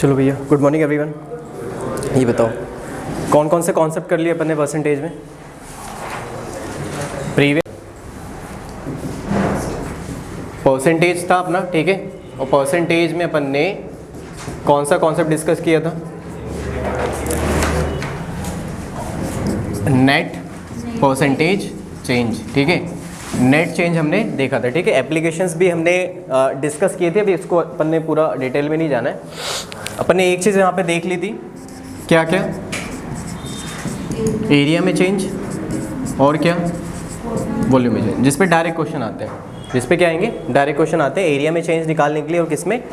चलो भैया, good morning everyone. ये बताओ कौन कौन से कॉन्सेप्ट कर लिए अपन ने परसेंटेज में? प्रीवियस परसेंटेज था अपना, ठीक है। और परसेंटेज में अपन ने कौन सा कॉन्सेप्ट डिस्कस किया था? नेट परसेंटेज चेंज, ठीक है। नेट चेंज हमने देखा था, ठीक है। एप्लीकेशंस भी हमने डिस्कस किए थे, अभी इसको अपन ने पूरा डिटेल में नहीं जाना है। अपन ने एक चीज़ यहाँ पे देख ली थी, क्या क्या? एरिया में चेंज और क्या? वॉल्यूम में चेंज, जिस पे डायरेक्ट क्वेश्चन आते हैं। जिस पे क्या आएंगे? डायरेक्ट क्वेश्चन आते हैं एरिया में चेंज निकालने के लिए और किस में?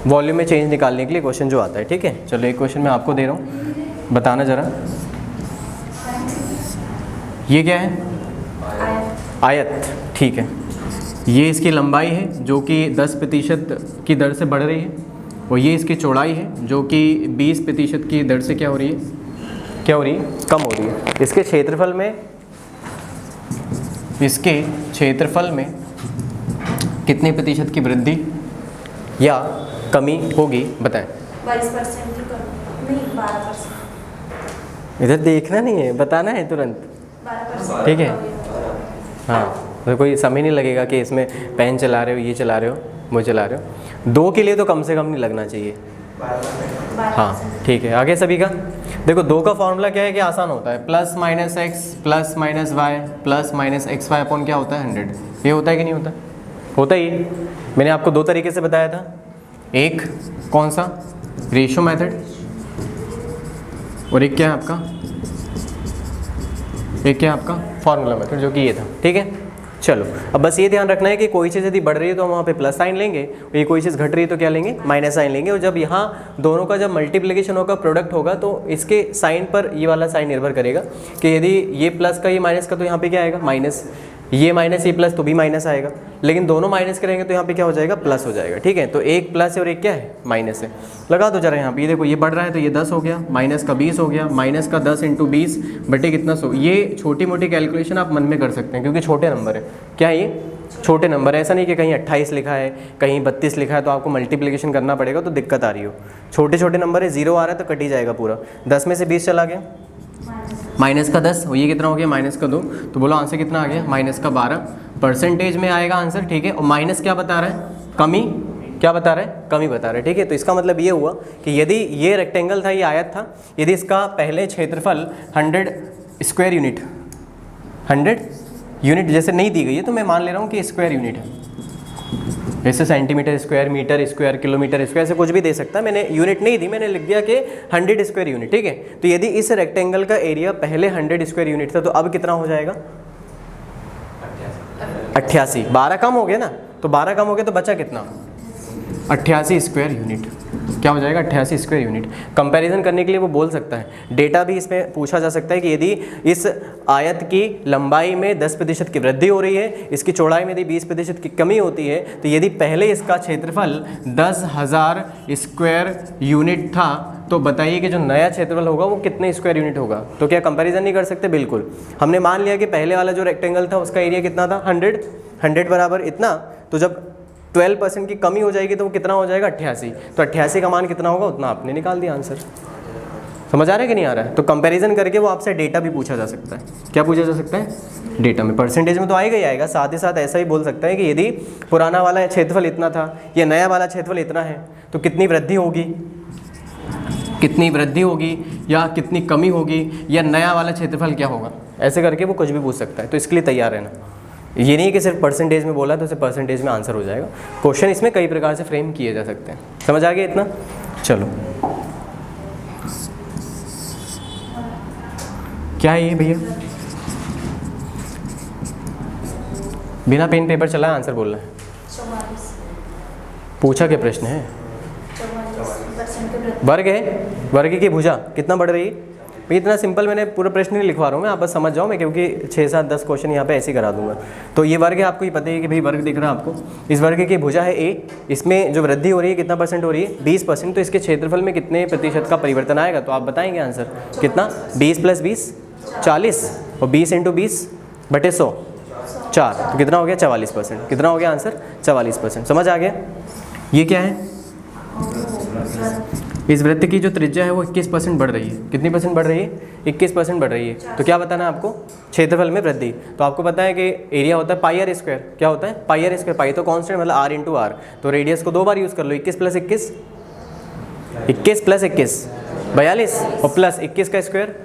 वॉल्यूम में चेंज निकालने के लिए क्वेश्चन जो आता है, ठीक है। चलो एक क्वेश्चन मैं आपको दे रहा हूँ, बताना ज़रा। ये क्या है? आयत, ठीक है। ये इसकी लंबाई है जो कि 10% की दर से बढ़ रही है, और ये इसकी चौड़ाई है जो कि 20% की दर से क्या हो रही है? क्या हो रही है? कम हो रही है। इसके क्षेत्रफल में कितने प्रतिशत की वृद्धि या कमी होगी, बताएं। 22% की कमी, नहीं 12%। इधर देखना नहीं है, बताना है तुरंत, 12%, ठीक है। हाँ, तो कोई समय नहीं लगेगा कि इसमें पेन चला रहे हो, ये चला रहे हो, वो चला रहे हो। 2 के लिए तो कम से कम नहीं लगना चाहिए। हाँ, ठीक है। आगे सभी का देखो, 2 का फॉर्मूला क्या है कि आसान होता है, plus minus x plus minus y plus minus x y upon क्या होता है? 100। ये होता है कि नहीं होता? होता ही। मैंने आपको 2 तरीके से बताया था, एक कौन सा? रेशियो मेथड, और एक क्या है आपका? एक क्या आपका? फार्मूला मेथड, जो कि ये था, ठीक है। चलो, अब बस ये ध्यान रखना है कि कोई चीज़ यदि बढ़ रही है तो हम वहाँ पे प्लस साइन लेंगे, और ये कोई चीज़ घट रही है तो क्या लेंगे? माइनस साइन लेंगे। और जब यहाँ दोनों का जब मल्टीप्लिकेशन होगा, प्रोडक्ट होगा, तो इसके साइन पर ये वाला साइन निर्भर करेगा कि यदि ये प्लस का ये माइनस का तो यहाँ पे क्या आएगा? माइनस। ये माइनस ये प्लस तो भी माइनस आएगा, लेकिन दोनों माइनस करेंगे तो यहाँ पे क्या हो जाएगा? प्लस हो जाएगा, ठीक है। तो एक प्लस है और एक क्या है? माइनस है। लगा दो जरा यहाँ पे, ये देखो, ये बढ़ रहा है तो ये 10 हो गया, माइनस का 20 हो गया, माइनस का 10 × 20 बटे कितना 100। ये छोटी मोटी कैलकुलेशन आप मन में कर सकते हैं, क्योंकि छोटे नंबर है। क्या है ये? छोटे नंबर है। ऐसा नहीं कि कहीं 28 लिखा है, कहीं 32 लिखा है तो आपको मल्टीप्लिकेशन करना पड़ेगा तो दिक्कत आ रही हो। छोटे छोटे नंबर है, 0 आ रहा है तो कट ही जाएगा पूरा। 10 में से 20 चला गया, माइनस का 10, और ये कितना हो गया? माइनस का 2। तो बोलो आंसर कितना आ गया? माइनस का 12 परसेंटेज में आएगा आंसर, ठीक है। और माइनस क्या बता रहा है? कमी। क्या बता रहा है? कमी बता रहा है, ठीक है। तो इसका मतलब ये हुआ कि यदि ये रेक्टेंगल था, ये आयत था, यदि इसका पहले क्षेत्रफल 100 स्क्वायर यूनिट, 100 यूनिट जैसे नहीं दी गई है तो मैं मान ले रहा हूँ कि स्क्वायर यूनिट है, जैसे centimetre square, metre square, kilometre square से कुछ भी दे सकता है। मैंने यूनिट नहीं दी, मैंने लिख दिया कि 100 स्क्वायर यूनिट, ठीक है। तो यदि इस रेक्टेंगल का एरिया पहले 100 स्क्वायर यूनिट था तो अब कितना हो जाएगा? 88। 12 कम हो गया ना, तो 12 कम हो गया तो बचा कितना? 88 स्क्वायर यूनिट। क्या हो जाएगा? 88 स्क्वायर यूनिट। कंपैरिजन करने के लिए वो बोल सकता है, डेटा भी इसमें पूछा जा सकता है कि यदि इस आयत की लंबाई में 10% की वृद्धि हो रही है, इसकी चौड़ाई में यदि 20% की कमी होती है, तो यदि पहले इसका क्षेत्रफल 10,000 स्क्वायर यूनिट था तो बताइए कि जो नया क्षेत्रफल होगा वो कितने स्क्वायर यूनिट होगा। तो क्या कंपैरिजन नहीं कर सकते? बिल्कुल। हमने मान लिया कि पहले वाला जो रेक्टेंगल था उसका एरिया कितना था? 100 बराबर इतना। तो जब 12% की कमी हो जाएगी तो वो कितना हो जाएगा? 88। तो 88 का मान कितना होगा? उतना आपने निकाल दिया आंसर। समझ आ रहा है कि नहीं आ रहा है? तो कंपैरिजन करके वो आपसे डेटा भी पूछा जा सकता है। क्या पूछा जा सकता है? डेटा में। परसेंटेज में तो आएगा ही आएगा, साथ ही साथ ऐसा ही बोल सकता है कि यदि पुराना वाला क्षेत्रफल इतना था, या नया वाला क्षेत्रफल इतना है, तो कितनी वृद्धि होगी, कितनी वृद्धि होगी, या कितनी कमी होगी, या नया वाला क्षेत्रफल क्या होगा। ऐसे करके वो कुछ भी पूछ सकता है, तो इसके लिए तैयार रहना। ये नहीं कि सिर्फ परसेंटेज में बोला तो सिर्फ परसेंटेज में आंसर हो जाएगा। क्वेश्चन इसमें कई प्रकार से फ्रेम किए जा सकते हैं। समझ आ गया इतना? चलो, क्या है ये भैया? बिना पेन पेपर चलाए आंसर बोलना है। 44। पूछा क्या प्रश्न है? 44% की वृद्धि। वर्ग है, वर्ग की भुजा कितना बढ़ रही है? इतना सिंपल मैंने पूरा प्रश्न नहीं लिखवा रहा हूँ मैं, आप बस समझ जाओ। मैं क्योंकि 6, 7, 10 क्वेश्चन यहाँ पे ऐसे ही करा दूंगा। तो ये वर्ग है, आपको ये पता है कि भाई वर्ग दिख रहा है आपको। इस वर्ग की भुजा है ए, इसमें जो वृद्धि हो रही है कितना परसेंट हो रही है? 20%। तो इसके क्षेत्रफल में कितने प्रतिशत का परिवर्तन आएगा? तो आप बताएंगे आंसर कितना? 20 + 20 40, और 20 × 20 बटे 100 4, तो कितना हो गया? 44%। कितना हो गया आंसर? 44%। समझ आ गया? ये क्या है? इस वृत्त की जो त्रिज्या है वो 21% बढ़ रही है। कितनी परसेंट बढ़ रही है? 21% बढ़ रही है। तो क्या बताना है आपको? क्षेत्रफल में वृद्धि। तो आपको पता है कि एरिया होता है पाई आर स्क्वायर। क्या होता है? पाई आर स्क्वायर। पाई तो कांस्टेंट मतलब आर इंटू आर। तो रेडियस को 2 बार यूज़ कर लो। 21 प्लस 21 42 और प्लस 21 का स्क्वायर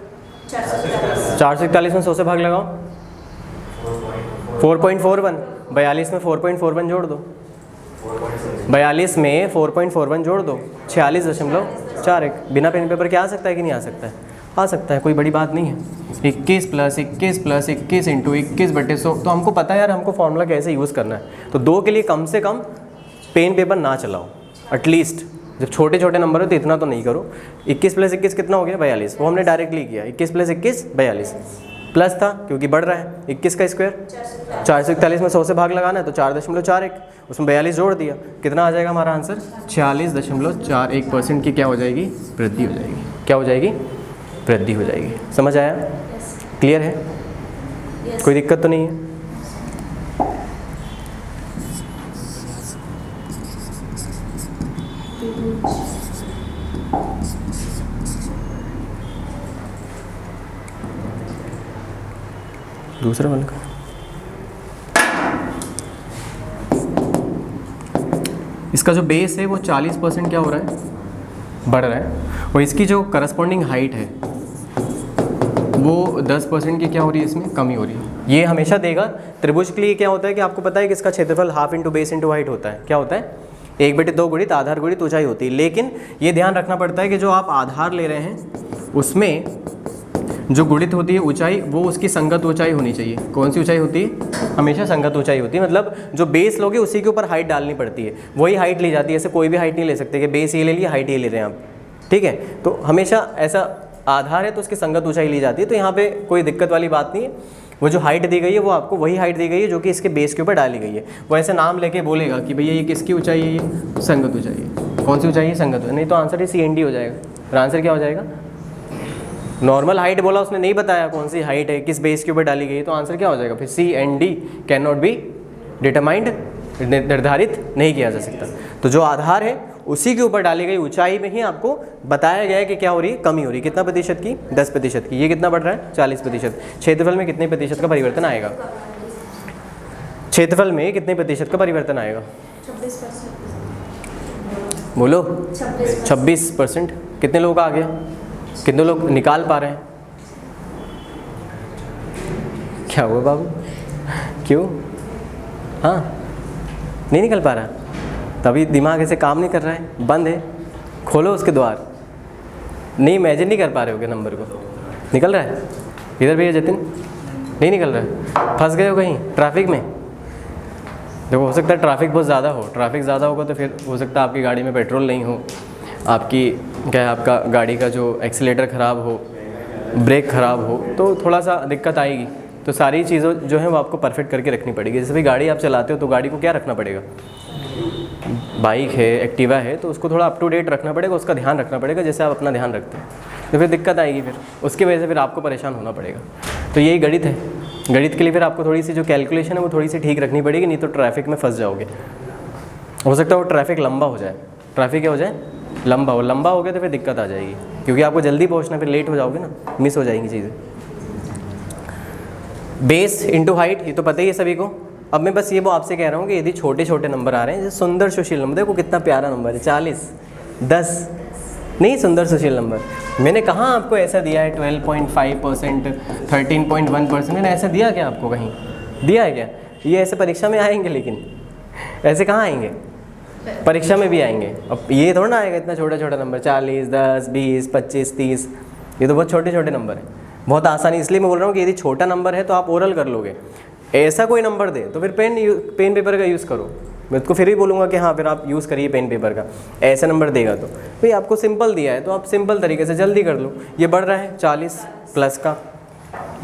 441 में 100 से भाग लगाओ 4.41। 42 में 4.41 जोड़ दो। 42 में 4.41 जोड़ दो 46.41। बिना पेन पेपर के आ सकता है कि नहीं आ सकता है? आ सकता है, कोई बड़ी बात नहीं है। 21 प्लस 21 इंटू 21/100। तो हमको पता है यार हमको फॉर्मूला कैसे यूज़ करना है। तो 2 के लिए कम से कम पेन पेपर ना चलाओ एटलीस्ट। जब छोटे छोटे नंबर हो तो इतना तो नहीं करो। 21 प्लस 21 कितना हो गया? 42। वो हमने डायरेक्टली किया। 21 प्लस 21 42 प्लस था क्योंकि बढ़ रहा है। 21 का स्क्वायर 441 में 100 से भाग लगाना है तो 4.41। उसमें 42 जोड़ दिया। कितना आ जाएगा हमारा आंसर? 46.41% की क्या हो जाएगी? वृद्धि हो जाएगी। क्या हो जाएगी? वृद्धि हो जाएगी। समझ आया? क्लियर है? कोई दिक्कत तो नहीं है? दूसरा वाला का इसका जो बेस है वो 40% क्या हो रहा है? बढ़ रहा है। और इसकी जो करस्पॉन्डिंग हाइट है वो 10% की क्या हो रही है? इसमें कमी हो रही है। ये हमेशा देगा। त्रिभुज के लिए क्या होता है कि आपको पता है कि इसका क्षेत्रफल half into base into height होता है। क्या होता है? 1/2 गुणित आधार गुणित ऊंचाई होती है। लेकिन ये ध्यान रखना पड़ता है कि जो आप आधार ले रहे हैं उसमें जो गुणित होती है ऊंचाई वो उसकी संगत ऊंचाई होनी चाहिए। कौन सी ऊंचाई होती है? हमेशा संगत ऊंचाई होती है। मतलब जो बेस लोगे उसी के ऊपर हाइट डालनी पड़ती है। वही हाइट ली जाती है। ऐसे कोई भी हाइट नहीं ले सकते कि बेस ये ले लिया हाइट ये ले रहे हैं आप। ठीक है? तो हमेशा ऐसा आधार है तो उसकी संगत ऊंचाई ली जाती है। तो यहाँ पे कोई दिक्कत वाली बात नहीं है। वो जो हाइट दी गई है वो आपको वही हाइट दी गई है जो कि इसके बेस के ऊपर डाली गई है। वो ऐसे नाम लेके बोलेगा कि भैया ये किसकी ऊंचाई है? ये संगत ऊंचाई है। कौन सी ऊंचाई है? संगत ऊंचाई। नहीं तो आंसर ही CND हो जाएगा। और आंसर क्या हो जाएगा? नॉर्मल हाइट बोला उसने, नहीं बताया कौन सी हाइट है, किस बेस के ऊपर डाली गई है। तो आंसर क्या हो जाएगा फिर? CND can not be determined. निर्धारित नहीं किया जा सकता। तो जो आधार है उसी के ऊपर डाली गई ऊंचाई में ही आपको बताया गया है कि क्या हो रही है? कमी हो रही है। कितना प्रतिशत की? 10% की। ये कितना बढ़ रहा है? 40%। क्षेत्रफल में कितने प्रतिशत का परिवर्तन आएगा? क्षेत्रफल में कितने प्रतिशत का परिवर्तन आएगा? 26%। बोलो 26%। कितने लोगों का आ गया? कितने लोग निकाल पा रहे हैं? क्या हुआ बाबू? क्यों? हाँ नहीं निकल पा रहा? तभी दिमाग ऐसे काम नहीं कर रहा है, बंद है। खोलो उसके द्वार। नहीं इमेजिन नहीं कर पा रहे हो क्या नंबर को? निकल रहा है? इधर भैया जतिन नहीं निकल रहा है। फंस गए हो कहीं ट्रैफिक में? देखो हो सकता है ट्रैफिक बहुत ज़्यादा हो। ट्रैफिक ज़्यादा होगा तो फिर हो सकता है आपकी गाड़ी में पेट्रोल नहीं हो, आपकी क्या है, आपका गाड़ी का जो एक्सीलेटर ख़राब हो, ब्रेक ख़राब हो, तो थोड़ा सा दिक्कत आएगी। तो सारी चीज़ों जो है वो आपको परफेक्ट करके रखनी पड़ेगी। जैसे भी गाड़ी आप चलाते हो तो गाड़ी को क्या रखना पड़ेगा? बाइक है, एक्टिवा है, तो उसको थोड़ा अप टू डेट रखना पड़ेगा, उसका ध्यान रखना पड़ेगा जैसे आप अपना ध्यान रखते हैं। तो फिर दिक्कत आएगी, फिर उसकी वजह से फिर आपको परेशान होना पड़ेगा। तो यही गणित है। गणित के लिए फिर आपको थोड़ी सी जो कैलकुलेशन है वो थोड़ी सी ठीक रखनी पड़ेगी, नहीं तो ट्रैफिक में फंस जाओगे। हो सकता है वो ट्रैफिक लंबा हो जाए। ट्रैफिक क्या हो जाए? लंबा हो। लंबा हो गया तो फिर दिक्कत आ जाएगी, क्योंकि आपको जल्दी पहुँचना, फिर लेट हो जाओगे ना, मिस हो जाएंगी चीज़ें। बेस इंटू हाइट ये तो पता ही है सभी को। अब मैं बस ये वो आपसे कह रहा हूँ कि यदि छोटे छोटे नंबर आ रहे हैं, जैसे सुंदर सुशील नंबर, देखो कितना प्यारा नंबर है 40, 10 नहीं, सुंदर सुशील नंबर। मैंने कहाँ आपको ऐसा दिया है 12.5%, 13.1%? मैंने ऐसा दिया क्या आपको? कहीं दिया है क्या? ये ऐसे परीक्षा में आएंगे, लेकिन ऐसे कहाँ आएंगे? परीक्षा में भी आएंगे। अब ये थोड़ा ना आएगा इतना छोटा छोटा नंबर 40, 10, 20, 25, 30। ये तो बहुत छोटे छोटे नंबर हैं, बहुत आसानी। इसलिए मैं बोल रहा हूँ कि यदि छोटा नंबर है तो आप ओरल कर लोगे। ऐसा कोई नंबर दे तो फिर पेन पेपर का यूज़ करो। मैं उसको फिर भी बोलूँगा कि हाँ फिर आप यूज़ करिए पेन पेपर का। ऐसा नंबर देगा तो भाई आपको सिंपल दिया है तो आप सिंपल तरीके से जल्दी कर लो। ये बढ़ रहा है 40 प्लस का,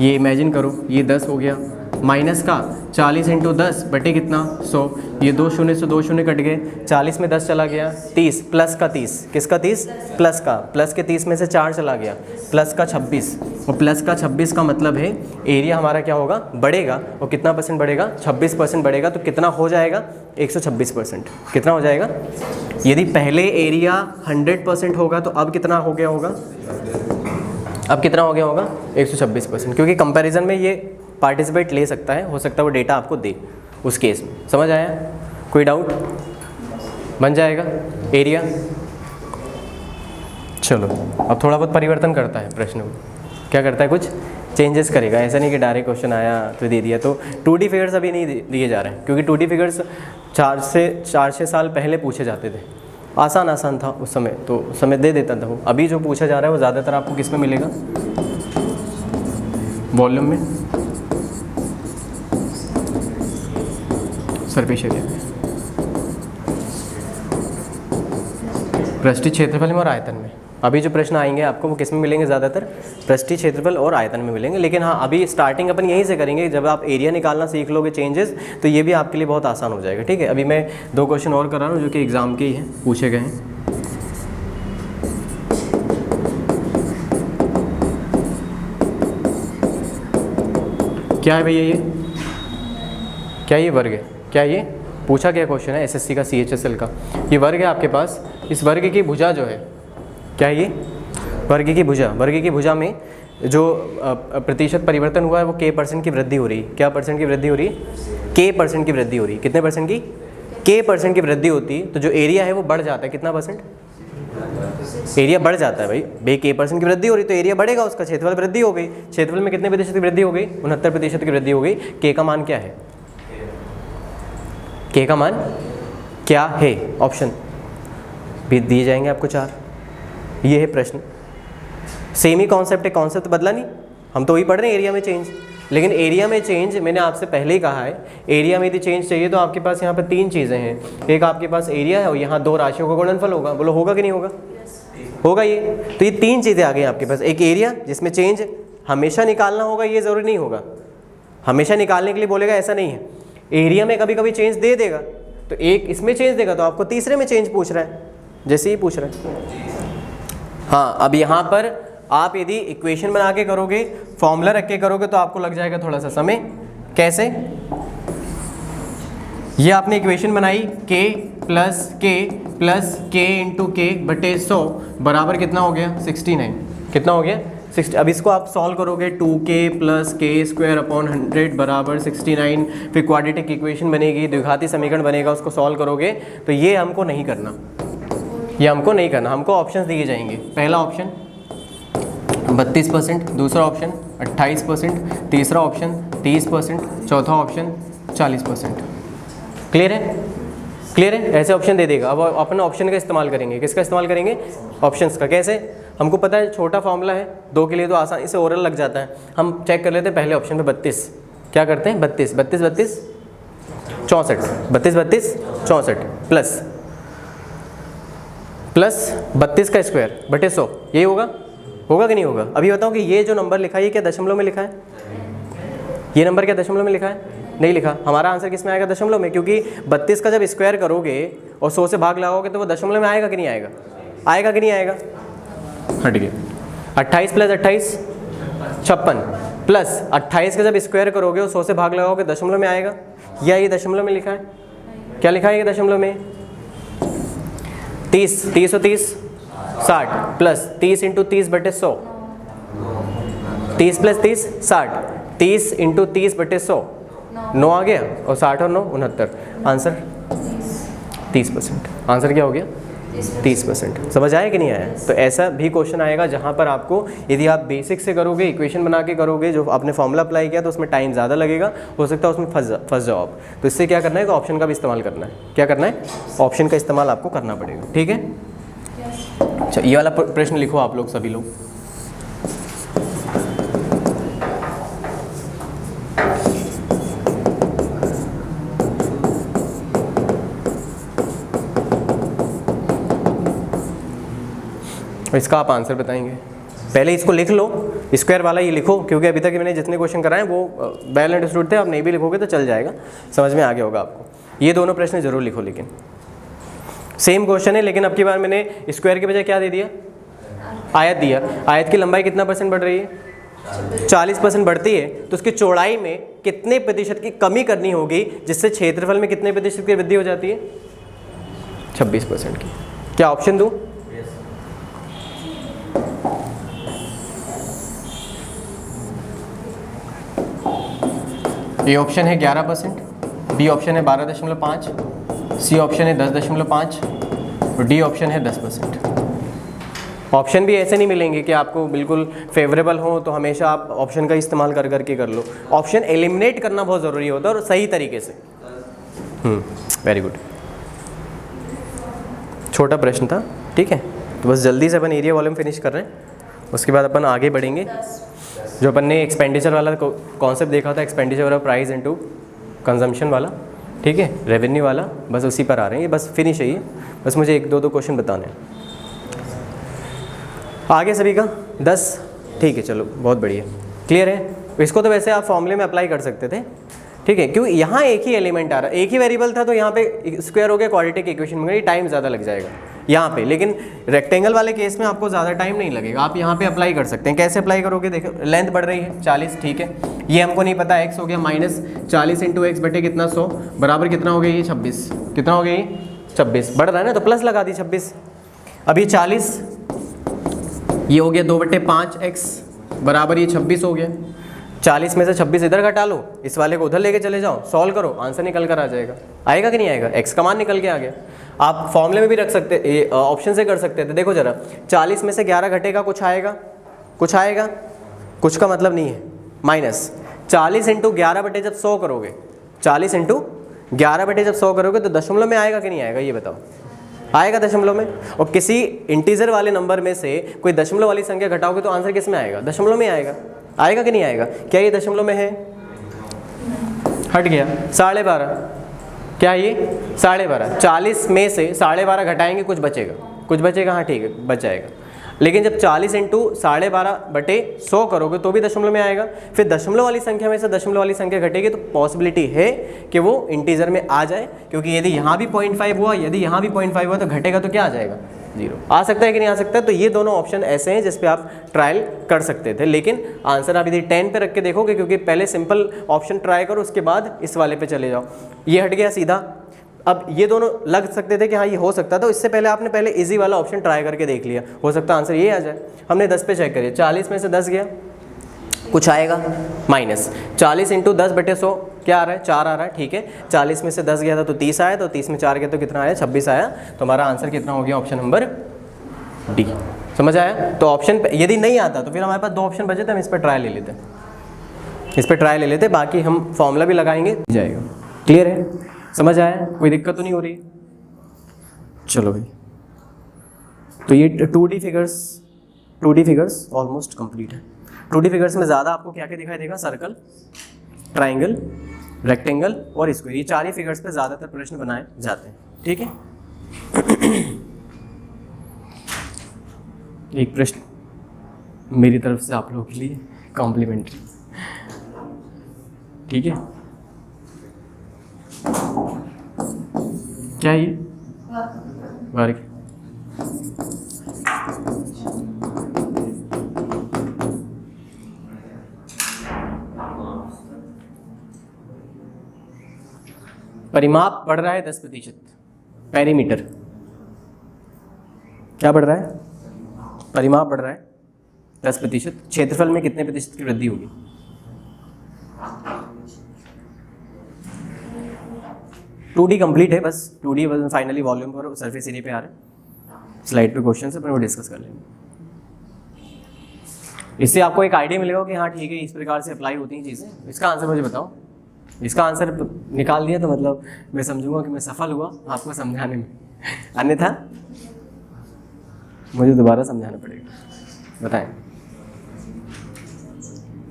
ये इमेजिन करो, ये 10 हो गया, माइनस का 40 इंटू 10 बटे कितना 100, ये 2 शून्य से 2 शून्य कट गए, 40 में 10 चला गया 30, प्लस का 30, किसका 30 प्लस का, प्लस के 30 में से 4 चला गया, प्लस का 26, और प्लस का 26 का मतलब है एरिया हमारा क्या होगा बढ़ेगा, और कितना परसेंट बढ़ेगा 26% बढ़ेगा, तो कितना हो जाएगा 126%, कितना हो जाएगा। यदि पहले एरिया 100% होगा तो अब कितना हो गया होगा, अब कितना हो गया होगा 126%, क्योंकि कंपैरिजन में ये पार्टिसिपेट ले सकता है, हो सकता है वो डेटा आपको दे उस केस में। समझ आया, कोई डाउट, बन जाएगा एरिया। चलो अब थोड़ा बहुत परिवर्तन करता है प्रश्न को, क्या करता है कुछ चेंजेस करेगा, ऐसा नहीं कि डायरेक्ट क्वेश्चन आया तो दे दिया। तो 2D फिगर्स अभी नहीं दिए जा रहे हैं, क्योंकि 2D फिगर्स 4-6 साल पहले पूछे जाते थे, आसान था उस समय, तो उस समय दे देता था वो। अभी जो पूछा जा रहा है वो ज़्यादातर आपको किस में मिलेगा, वॉल्यूम में, सरफेस एरिया में, पृष्ठीय क्षेत्रफल में और आयतन में। अभी जो प्रश्न आएंगे आपको वो किस में मिलेंगे, ज़्यादातर पृष्ठीय क्षेत्रफल और आयतन में मिलेंगे। लेकिन हाँ, अभी स्टार्टिंग अपन यहीं से करेंगे, जब आप एरिया निकालना सीख लोगे चेंजेस, तो ये भी आपके लिए बहुत आसान हो जाएगा। ठीक है, अभी मैं 2 क्वेश्चन और कर रहा हूँ जो कि एग्ज़ाम के ही हैं, पूछे गए हैं। क्या है भैया ये, क्या ये वर्ग है, क्या ये पूछा गया क्वेश्चन है SSC का CHSL का, ये वर्ग है आपके पास। इस वर्ग की भुजा जो है, क्या है ये वर्ग की भुजा, वर्ग की भुजा में जो प्रतिशत परिवर्तन हुआ है वो k% की वृद्धि हो रही है। क्या परसेंट की वृद्धि हो रही है, k% की वृद्धि हो रही है। कितने परसेंट की, k% की वृद्धि होती है, तो जो एरिया है वो बढ़ जाता है। कितना परसेंट एरिया बढ़ जाता है भाई, k% की वृद्धि हो रही तो एरिया बढ़ेगा, उसका क्षेत्रफल वृद्धि हो गई। क्षेत्रफल में कितने प्रतिशत की वृद्धि हो गई, 69% की वृद्धि हो गई। k का मान क्या है, k का मान क्या है, ऑप्शन भी दिए जाएंगे आपको 4। ये है प्रश्न, सेम ही कॉन्सेप्ट है, कॉन्सेप्ट बदला नहीं, हम तो वही पढ़ रहे हैं एरिया में चेंज। लेकिन एरिया में चेंज मैंने आपसे पहले ही कहा है, एरिया में यदि चेंज चाहिए तो आपके पास यहाँ पर 3 चीज़ें हैं। एक आपके पास एरिया है और यहाँ 2 राशियों का गुणनफल होगा। बोलो होगा कि नहीं होगा, होगा ये। तो ये 3 चीज़ें आ गई आपके पास, एक एरिया जिसमें चेंज हमेशा निकालना होगा, ये ज़रूरी नहीं होगा हमेशा निकालने के लिए बोलेगा, ऐसा नहीं है। एरिया में कभी कभी चेंज दे देगा, तो एक इसमें चेंज देगा तो आपको तीसरे में चेंज पूछ रहा है, जैसे ही पूछ रहा है। हाँ, अब यहाँ पर आप यदि इक्वेशन बना के करोगे, फॉर्मूला रख के करोगे तो आपको लग जाएगा थोड़ा सा समय। कैसे, ये आपने इक्वेशन बनाई k plus k into k बटे 100 बराबर कितना हो गया 69, कितना हो गया 60। अब इसको आप सॉल्व करोगे, 2k plus k square upon 100 बराबर 69, फिर क्वाड्रेटिक इक्वेशन बनेगी, द्विघाती समीकरण बनेगा, उसको सॉल्व करोगे। तो ये हमको नहीं करना, ये हमको नहीं करना, हमको ऑप्शन दिए जाएंगे। पहला ऑप्शन 32%, दूसरा ऑप्शन 28%, तीसरा ऑप्शन 30%, चौथा ऑप्शन 40%। क्लियर है, क्लियर है, ऐसे ऑप्शन दे देगा। अब अपन ऑप्शन का इस्तेमाल करेंगे, किसका इस्तेमाल करेंगे, ऑप्शंस का। कैसे, हमको पता है छोटा फॉर्मूला है, 2 के लिए तो आसानी से ओरल लग जाता है। हम चेक कर लेते हैं पहले ऑप्शन पे 32, क्या करते हैं 32 64 प्लस 32 का स्क्वायर बटे 100, यही होगा, होगा कि नहीं होगा। अभी बताओ कि ये जो नंबर लिखा है ये क्या दशमलव में लिखा है, ये नंबर क्या दशमलव में लिखा है, नहीं लिखा। हमारा आंसर किस में आएगा, दशमलव में, क्योंकि 32 का जब स्क्वायर करोगे और 100 से भाग लगाओगे तो वो दशमलव में आएगा कि नहीं आएगा, आएगा कि नहीं आएगा। हट गया, 28 प्लस 28 56, प्लस 28 का जब स्क्वायर करोगे और 100 से भाग लगाओगे दशमलव में आएगा, या ये दशमलव में लिखा है, क्या लिखा है ये दशमलव में। 30 30 और 30 60, प्लस 30 इंटू 30 बटे 100, 30 प्लस 30 60, 30 इंटू 30 बटे 100 9 आ गया, और 60 और 9 69, आंसर 30%। आंसर क्या हो गया 30%। समझ आया कि नहीं आया। तो ऐसा भी क्वेश्चन आएगा जहाँ पर आपको, यदि आप बेसिक से करोगे, इक्वेशन बना के करोगे, जो आपने फॉर्मूला अप्लाई किया तो उसमें टाइम ज़्यादा लगेगा, हो सकता है उसमें फंस जाओ आप। तो इससे क्या करना है कि ऑप्शन का भी इस्तेमाल करना है। क्या करना है, ऑप्शन का इस्तेमाल आपको करना पड़ेगा, ठीक है। अच्छा, ये वाला प्रश्न लिखो आप लोग, सभी लोग। इसका आप आंसर बताएंगे। पहले इसको लिख लो, स्क्वायर वाला ये लिखो, क्योंकि अभी तक मैंने जितने क्वेश्चन कराए वो वेल अंडरस्टूड थे। आप नहीं भी लिखोगे तो चल जाएगा, समझ में आ गया होगा आपको। ये दोनों प्रश्न जरूर लिखो, लेकिन सेम क्वेश्चन है, लेकिन अब की बार मैंने स्क्वायर के बजाय क्या दे दिया, आयत दिया। आयत की लंबाई कितना % बढ़ रही है, 40% बढ़ती है, तो उसकी चौड़ाई में कितने प्रतिशत की कमी करनी होगी, जिससे क्षेत्रफल में कितने प्रतिशत की वृद्धि हो जाती है, 26% की। क्या ऑप्शन दूं? ए ऑप्शन है 11%, बी ऑप्शन है 12.5, सी ऑप्शन है 10.5 और डी ऑप्शन है 10%। ऑप्शन भी ऐसे नहीं मिलेंगे कि आपको बिल्कुल फेवरेबल हो तो हमेशा आप ऑप्शन का इस्तेमाल कर करके कर लो। ऑप्शन एलिमिनेट करना बहुत ज़रूरी होता है और सही तरीके से। वेरी गुड, छोटा प्रश्न था, ठीक है। तो बस जल्दी से अपन एरिया वॉल्यूम फिनिश कर रहे हैं, उसके बाद अपन आगे बढ़ेंगे। जो अपन ने एक्सपेंडिचर वाला कॉन्सेप्ट देखा था, expenditure of price into consumption वाला, ठीक है, रेवेन्यू वाला, बस उसी पर आ रहे हैं। ये बस फिनिश है, ये बस मुझे 1-2 क्वेश्चन बताने हैं। आगे सभी का 10, ठीक है, चलो बहुत बढ़िया, क्लियर है। इसको तो वैसे आप फॉर्मूले में अप्लाई कर सकते थे, ठीक है, क्योंकि यहाँ एक ही एलिमेंट आ रहा है, एक ही वेरिएबल था, तो यहाँ पे स्क्वायर हो गया, क्वाड्रेटिक इक्वेशन में गई, टाइम ज़्यादा लग जाएगा यहाँ पे। लेकिन रेक्टेंगल वाले केस में आपको ज़्यादा टाइम नहीं लगेगा, आप यहाँ पे अप्लाई कर सकते हैं। कैसे अप्लाई करोगे, देखो लेंथ बढ़ रही है 40, ठीक है, ये हमको नहीं पता, x हो गया -40 × x बटे कितना 100 बराबर कितना हो गया, ये 26, कितना हो गया ये 26, बढ़ रहा है ना, तो प्लस लगा दी 26। अब ये 40, ये हो गया 2/5x बराबर ये 26 हो गया। 40 में से 26 इधर घटा लो, इस वाले को उधर लेके चले जाओ, सॉल्व करो, आंसर निकल कर आ जाएगा। आएगा कि नहीं आएगा, x का मान निकल के आ गया। आप फॉर्मूले में भी रख सकते, ऑप्शन से कर सकते थे। देखो जरा, 40 में से 11 घटेगा, कुछ आएगा, कुछ आएगा, कुछ का मतलब नहीं है, -40 × 11 बटे जब 100 करोगे, 40 × 11 बटे जब 100 करोगे तो दशमलव में आएगा कि नहीं आएगा, ये बताओ। आएगा दशमलव में। और किसी इंटीजर वाले नंबर में से कोई दशमलव वाली संख्या घटाओगे तो आंसर किस में आएगा, दशमलव में आएगा। आएगा कि नहीं आएगा, क्या ये दशमलव में है, हट गया 12.5, क्या ये 12.5, 40 में से 12.5 घटाएंगे, कुछ बचेगा, कुछ बचेगा, हाँ ठीक है, बच जाएगा। लेकिन जब 40 × 12.5 बटे 100 करोगे तो भी दशमलव में आएगा। फिर दशमलव वाली संख्या में से दशमलव वाली संख्या घटेगी तो पॉसिबिलिटी है कि वो इंटीजर में आ जाए, क्योंकि यदि यहाँ भी 0.5 हुआ, यदि यहाँ भी 0.5 हुआ तो घटेगा तो क्या आ जाएगा, 0। आ सकता है कि नहीं आ सकता है। तो ये दोनों ऑप्शन ऐसे हैं जिस पे आप ट्रायल कर सकते थे, लेकिन आंसर आप यदि 10 पे रख के देखोगे, क्योंकि पहले सिंपल ऑप्शन ट्राई करो, उसके बाद इस वाले पे चले जाओ। ये हट गया सीधा। अब ये दोनों लग सकते थे कि हाँ ये हो सकता था, तो इससे पहले आपने पहले इजी वाला ऑप्शन ट्राई करके देख लिया, हो सकता आंसर ये आ जाए। हमने 10 पे चेक करिए, 40 में से 10 गया, कुछ आएगा, -40 × 10 बटे 100 क्या आ रहा है, 4 आ रहा है, ठीक है। 40 में से 10 गया था तो 30 आया, तो 30 में 4 गया तो कितना आया, 26 आया। तो हमारा आंसर कितना हो गया, ऑप्शन नंबर डी। समझ आया। तो ऑप्शन यदि नहीं आता तो फिर हमारे पास 2 ऑप्शन बचे थे, हम इस पर ट्रायल ले लेते, इस पर ट्रायल ले लेते, बाकी हम फॉर्मूला भी लगाएंगे, जाएगा। क्लियर है, समझ आया, कोई दिक्कत तो नहीं हो रही। चलो भाई, तो ये 2D फिगर्स ऑलमोस्ट कंप्लीट है। 2D फिगर्स में ज़्यादा आपको क्या क्या दिखाई देगा, सर्कल, ट्राइंगल, रेक्टेंगल और स्क्वायर, ये 4 ही फिगर्स पे ज़्यादातर प्रश्न बनाए जाते हैं, ठीक है। एक प्रश्न मेरी तरफ से आप लोगों के लिए कॉम्प्लीमेंट्री, ठीक है। क्या ये वर्ग, परिमाप बढ़ रहा है 10%, पेरीमीटर क्या बढ़ रहा है, परिमाप बढ़ रहा है 10%, क्षेत्रफल में कितने प्रतिशत की वृद्धि होगी। टू डी कंप्लीट है, बस 2D फाइनली वॉल्यूम पर सरफेस एरिया पे आ रहे हैं। स्लाइड पे क्वेश्चन है, पर वो डिस्कस कर लेंगे। इससे आपको एक आइडिया मिलेगा कि हाँ ठीक है, इस प्रकार से अप्लाई होती हैं चीज़ें। इसका आंसर मुझे बताओ, इसका आंसर निकाल दिया तो मतलब मैं समझूंगा कि मैं सफल हुआ आपको समझाने में, अन्यथा मुझे दोबारा समझाना पड़ेगा। बताएं,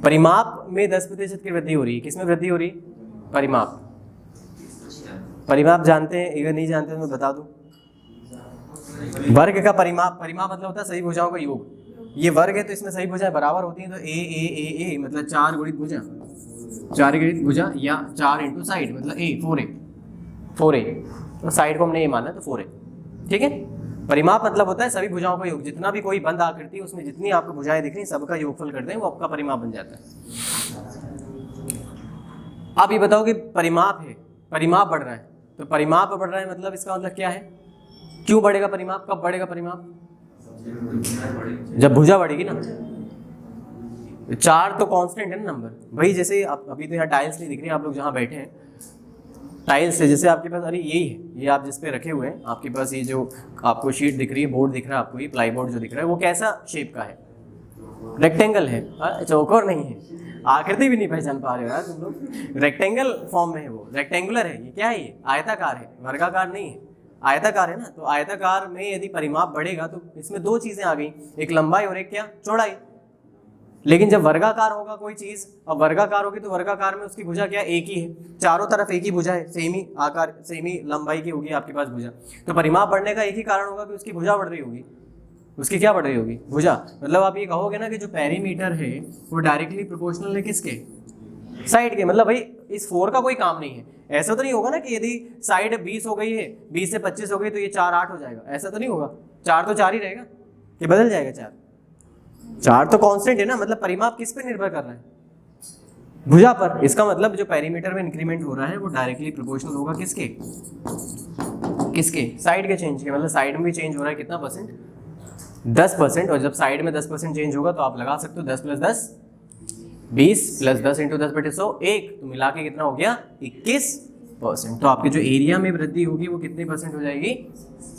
परिमाप में 10% की वृद्धि हो रही है, किसमें वृद्धि हो रही है, परिमाप। परिमाप जानते हैं, अगर नहीं जानते तो मैं बता दूं। वर्ग का परिमाप, परिमाप मतलब होता है सही भुजाओं का योग, ये वर्ग है तो इसमें सभी भुजाएं बराबर होती हैं, तो ए मतलब 4 गुणित भुजा, 4 गुणित भुजा या 4 इंटू साइड मतलब ए 4a, तो साइड को हमने ए माना तो 4a। ठीक है, परिमाप मतलब होता है सभी भुजाओं का योग, जितना भी कोई बंद आकृति है उसमें जितनी आपको भुजाएं दिख रही हैं सबका योगफल करते हैं, वो आपका परिमाप बन जाता है। आप ये बताओ कि परिमाप है, परिमाप बढ़ रहा है, तो परिमाप बढ़ रहा है मतलब इसका मतलब क्या है, क्यों बढ़ेगा परिमाप, कब बढ़ेगा परिमाप, जब भुजा बढ़ेगी ना। 4 तो कांस्टेंट है ना नंबर भाई, जैसे अभी तो यहाँ टाइल्स नहीं दिख रही, आप लोग जहाँ बैठे हैं टाइल्स है, जैसे आपके पास, अरे यही है, ये आप जिस पे रखे हुए हैं आपके पास, ये जो आपको शीट दिख रही है, बोर्ड दिख रहा है आपको, ये प्लाई बोर्ड जो दिख रहा है वो कैसा शेप का है, रेक्टेंगल है, चौकोर नहीं है, आकृति भी नहीं पहचान पा रहे हो यार तुम लोग, रेक्टेंगल फॉर्म में है वो, रेक्टेंगुलर है, ये क्या है, ये आयताकार है, वर्गाकार नहीं है, आयताकार है ना। तो आयताकार में यदि परिमाप बढ़ेगा तो इसमें 2 चीजें आ गई, एक लंबाई और एक क्या, चौड़ाई। लेकिन जब वर्गाकार होगा कोई चीज, अब वर्गाकार होगी तो वर्गाकार में उसकी भुजा क्या, एक ही है, चारों तरफ एक ही भुजा है, सेम ही आकार सेम ही लंबाई की होगी आपके पास भुजा, तो परिमाप बढ़ने का एक ही कारण होगा कि उसकी भुजा बढ़ रही होगी, उसकी क्या बढ़ रही होगी, भुजा। मतलब आप ये कहोगे ना कि जो पेरीमीटर है वो डायरेक्टली प्रोपोर्शनल है किसके, साइड के, मतलब भाई इस 4 का कोई काम नहीं है। ऐसा तो नहीं होगा ना कि यदि साइड 20 हो गई है, 20 से 25 हो गई तो ये 4 8 हो जाएगा, ऐसा तो नहीं होगा, 4 तो 4 ही रहेगा कि बदल जाएगा, 4 तो कांस्टेंट है ना। मतलब परिमाप किस पे निर्भर कर रहा है, भुजा पर। इसका मतलब जो पेरीमीटर में इंक्रीमेंट हो रहा है वो डायरेक्टली प्रोपोर्शनल होगा किसके, किसके, साइड के चेंज के। मतलब साइड में भी चेंज हो रहा है कितना परसेंट, 10%, और जब साइड में 10% चेंज होगा तो आप लगा सकते हो 10 + 10 20 + 10 × 10/100 1, तो मिला के कितना हो गया 21%। तो आपके जो एरिया में वृद्धि होगी वो कितनी परसेंट हो जाएगी,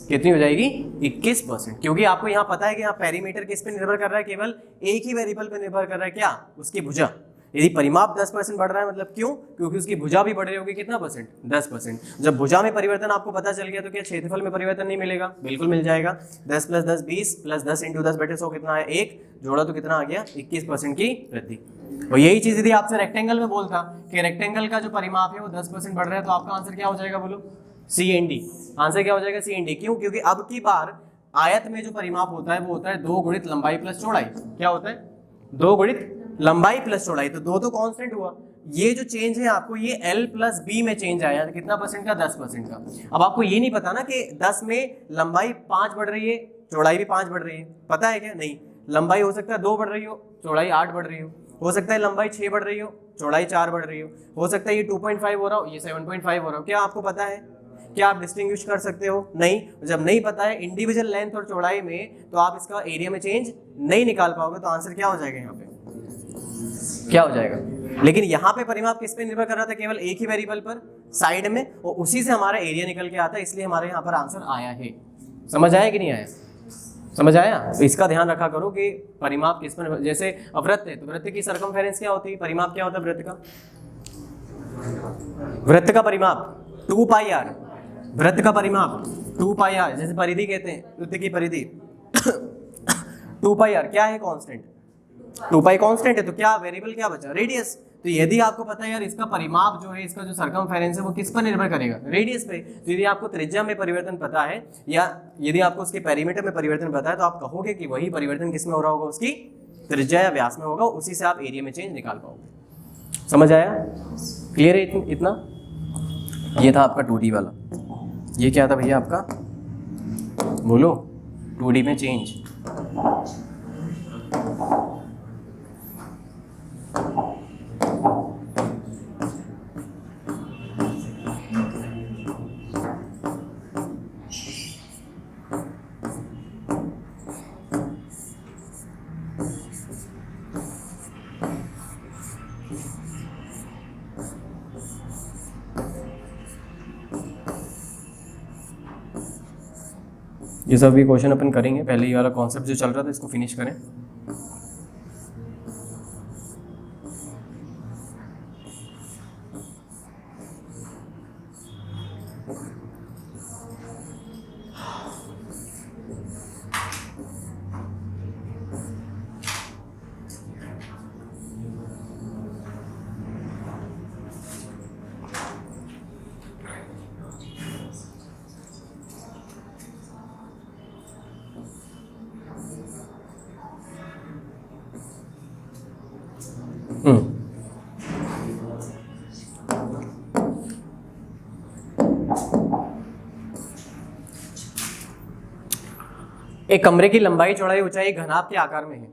कितनी हो जाएगी 21%, क्योंकि आपको यहाँ पता है कि यहाँ पेरीमीटर किस पे निर्भर कर रहा है, केवल एक ही वेरिएबल पे निर्भर कर रहा है, क्या, उसकी भुजा। यदि परिमाप 10% बढ़ रहा है मतलब क्यों, क्योंकि उसकी भुजा भी बढ़ रही होगी, कितना परसेंट, 10%। जब भुजा में परिवर्तन आपको पता चल गया तो क्या क्षेत्रफल में परिवर्तन नहीं मिलेगा, बिल्कुल मिल जाएगा। 10 + 10 20 + 10 × 10/100 कितना है 1, जोड़ा तो कितना आ गया 21% की वृद्धि। और यही चीज यदि आपसे रेक्टेंगल में बोलता कि रेक्टेंगल का जो परिमाप है वो 10% बढ़ रहा है, तो आपका आंसर क्या हो जाएगा, बोलो CND। आंसर क्या हो जाएगा CND, क्यों, क्योंकि अब की बार आयत में जो परिमाप होता है वो होता है 2 गुणित लंबाई प्लस चौड़ाई। क्या होता है, 2 गुणित लंबाई प्लस चौड़ाई, तो 2 तो कांस्टेंट हुआ। ये जो चेंज है आपको, ये L + B में चेंज आया, कितना परसेंट का, 10% का। अब आपको ये नहीं पता ना कि 10 में लंबाई 5 बढ़ रही है, चौड़ाई भी 5 बढ़ रही है, पता है क्या, नहीं। लंबाई हो सकता है 2 बढ़ रही हो, चौड़ाई 8 बढ़ रही हो सकता है लंबाई 6 बढ़ रही हो, चौड़ाई 4 बढ़ रही हो सकता है ये 2.5 हो रहा हो, ये 7.5 हो रहा हो। क्या आपको पता है, क्या आप डिस्टिंग्विश कर सकते हो, नहीं। जब नहीं पता है इंडिविजुअल लेंथ और चौड़ाई में, तो आप इसका एरिया में चेंज नहीं निकाल पाओगे, तो आंसर क्या हो जाएगा यहाँ पे, क्या हो जाएगा। लेकिन यहाँ पे परिमाप किस पे निर्भर कर रहा था, केवल एक ही वेरिएबल पर, साइड में, और उसी से हमारा एरिया निकल के आता है, इसलिए हमारे यहाँ पर आंसर आया है। समझ आया कि नहीं आया, समझ आया। तो इसका ध्यान रखा करो कि परिमाप किस पर, जैसे वृत्त है तो वृत्त की सरकमफेरेंस क्या होती है, परिमाप क्या होता है वृत्त का, वृत्त का परिमाप 2πr, वृत्त का परिमाप 2πr, जैसे परिधि कहते हैं, वृत्त की परिधि 2πr क्या है, कांस्टेंट, 2π कांस्टेंट है, तो क्या वेरिएबल क्या बचा, रेडियस। तो यदि आपको पता है यार इसका परिमाप जो है, इसका जो सरकमफेरेंस है वो किस पर निर्भर करेगा, रेडियस पे। तो यदि आपको त्रिज्या में परिवर्तन पता है, या यदि आपको उसके पेरीमीटर में परिवर्तन पता है, तो आप कहोगे कि वही परिवर्तन किस में हो रहा होगा, उसकी त्रिज्या या व्यास में होगा, उसी से आप एरिया में चेंज निकाल पाओगे। समझ आया, क्लियर है इतना। ये था आपका 2D वाला। ये क्या था भैया आपका, बोलो, 2D में चेंज। ये सब भी क्वेश्चन अपन करेंगे, पहले ये वाला कॉन्सेप्ट जो चल रहा था इसको फिनिश करें। एक कमरे की लंबाई चौड़ाई ऊंचाई घनाभ के आकार में है।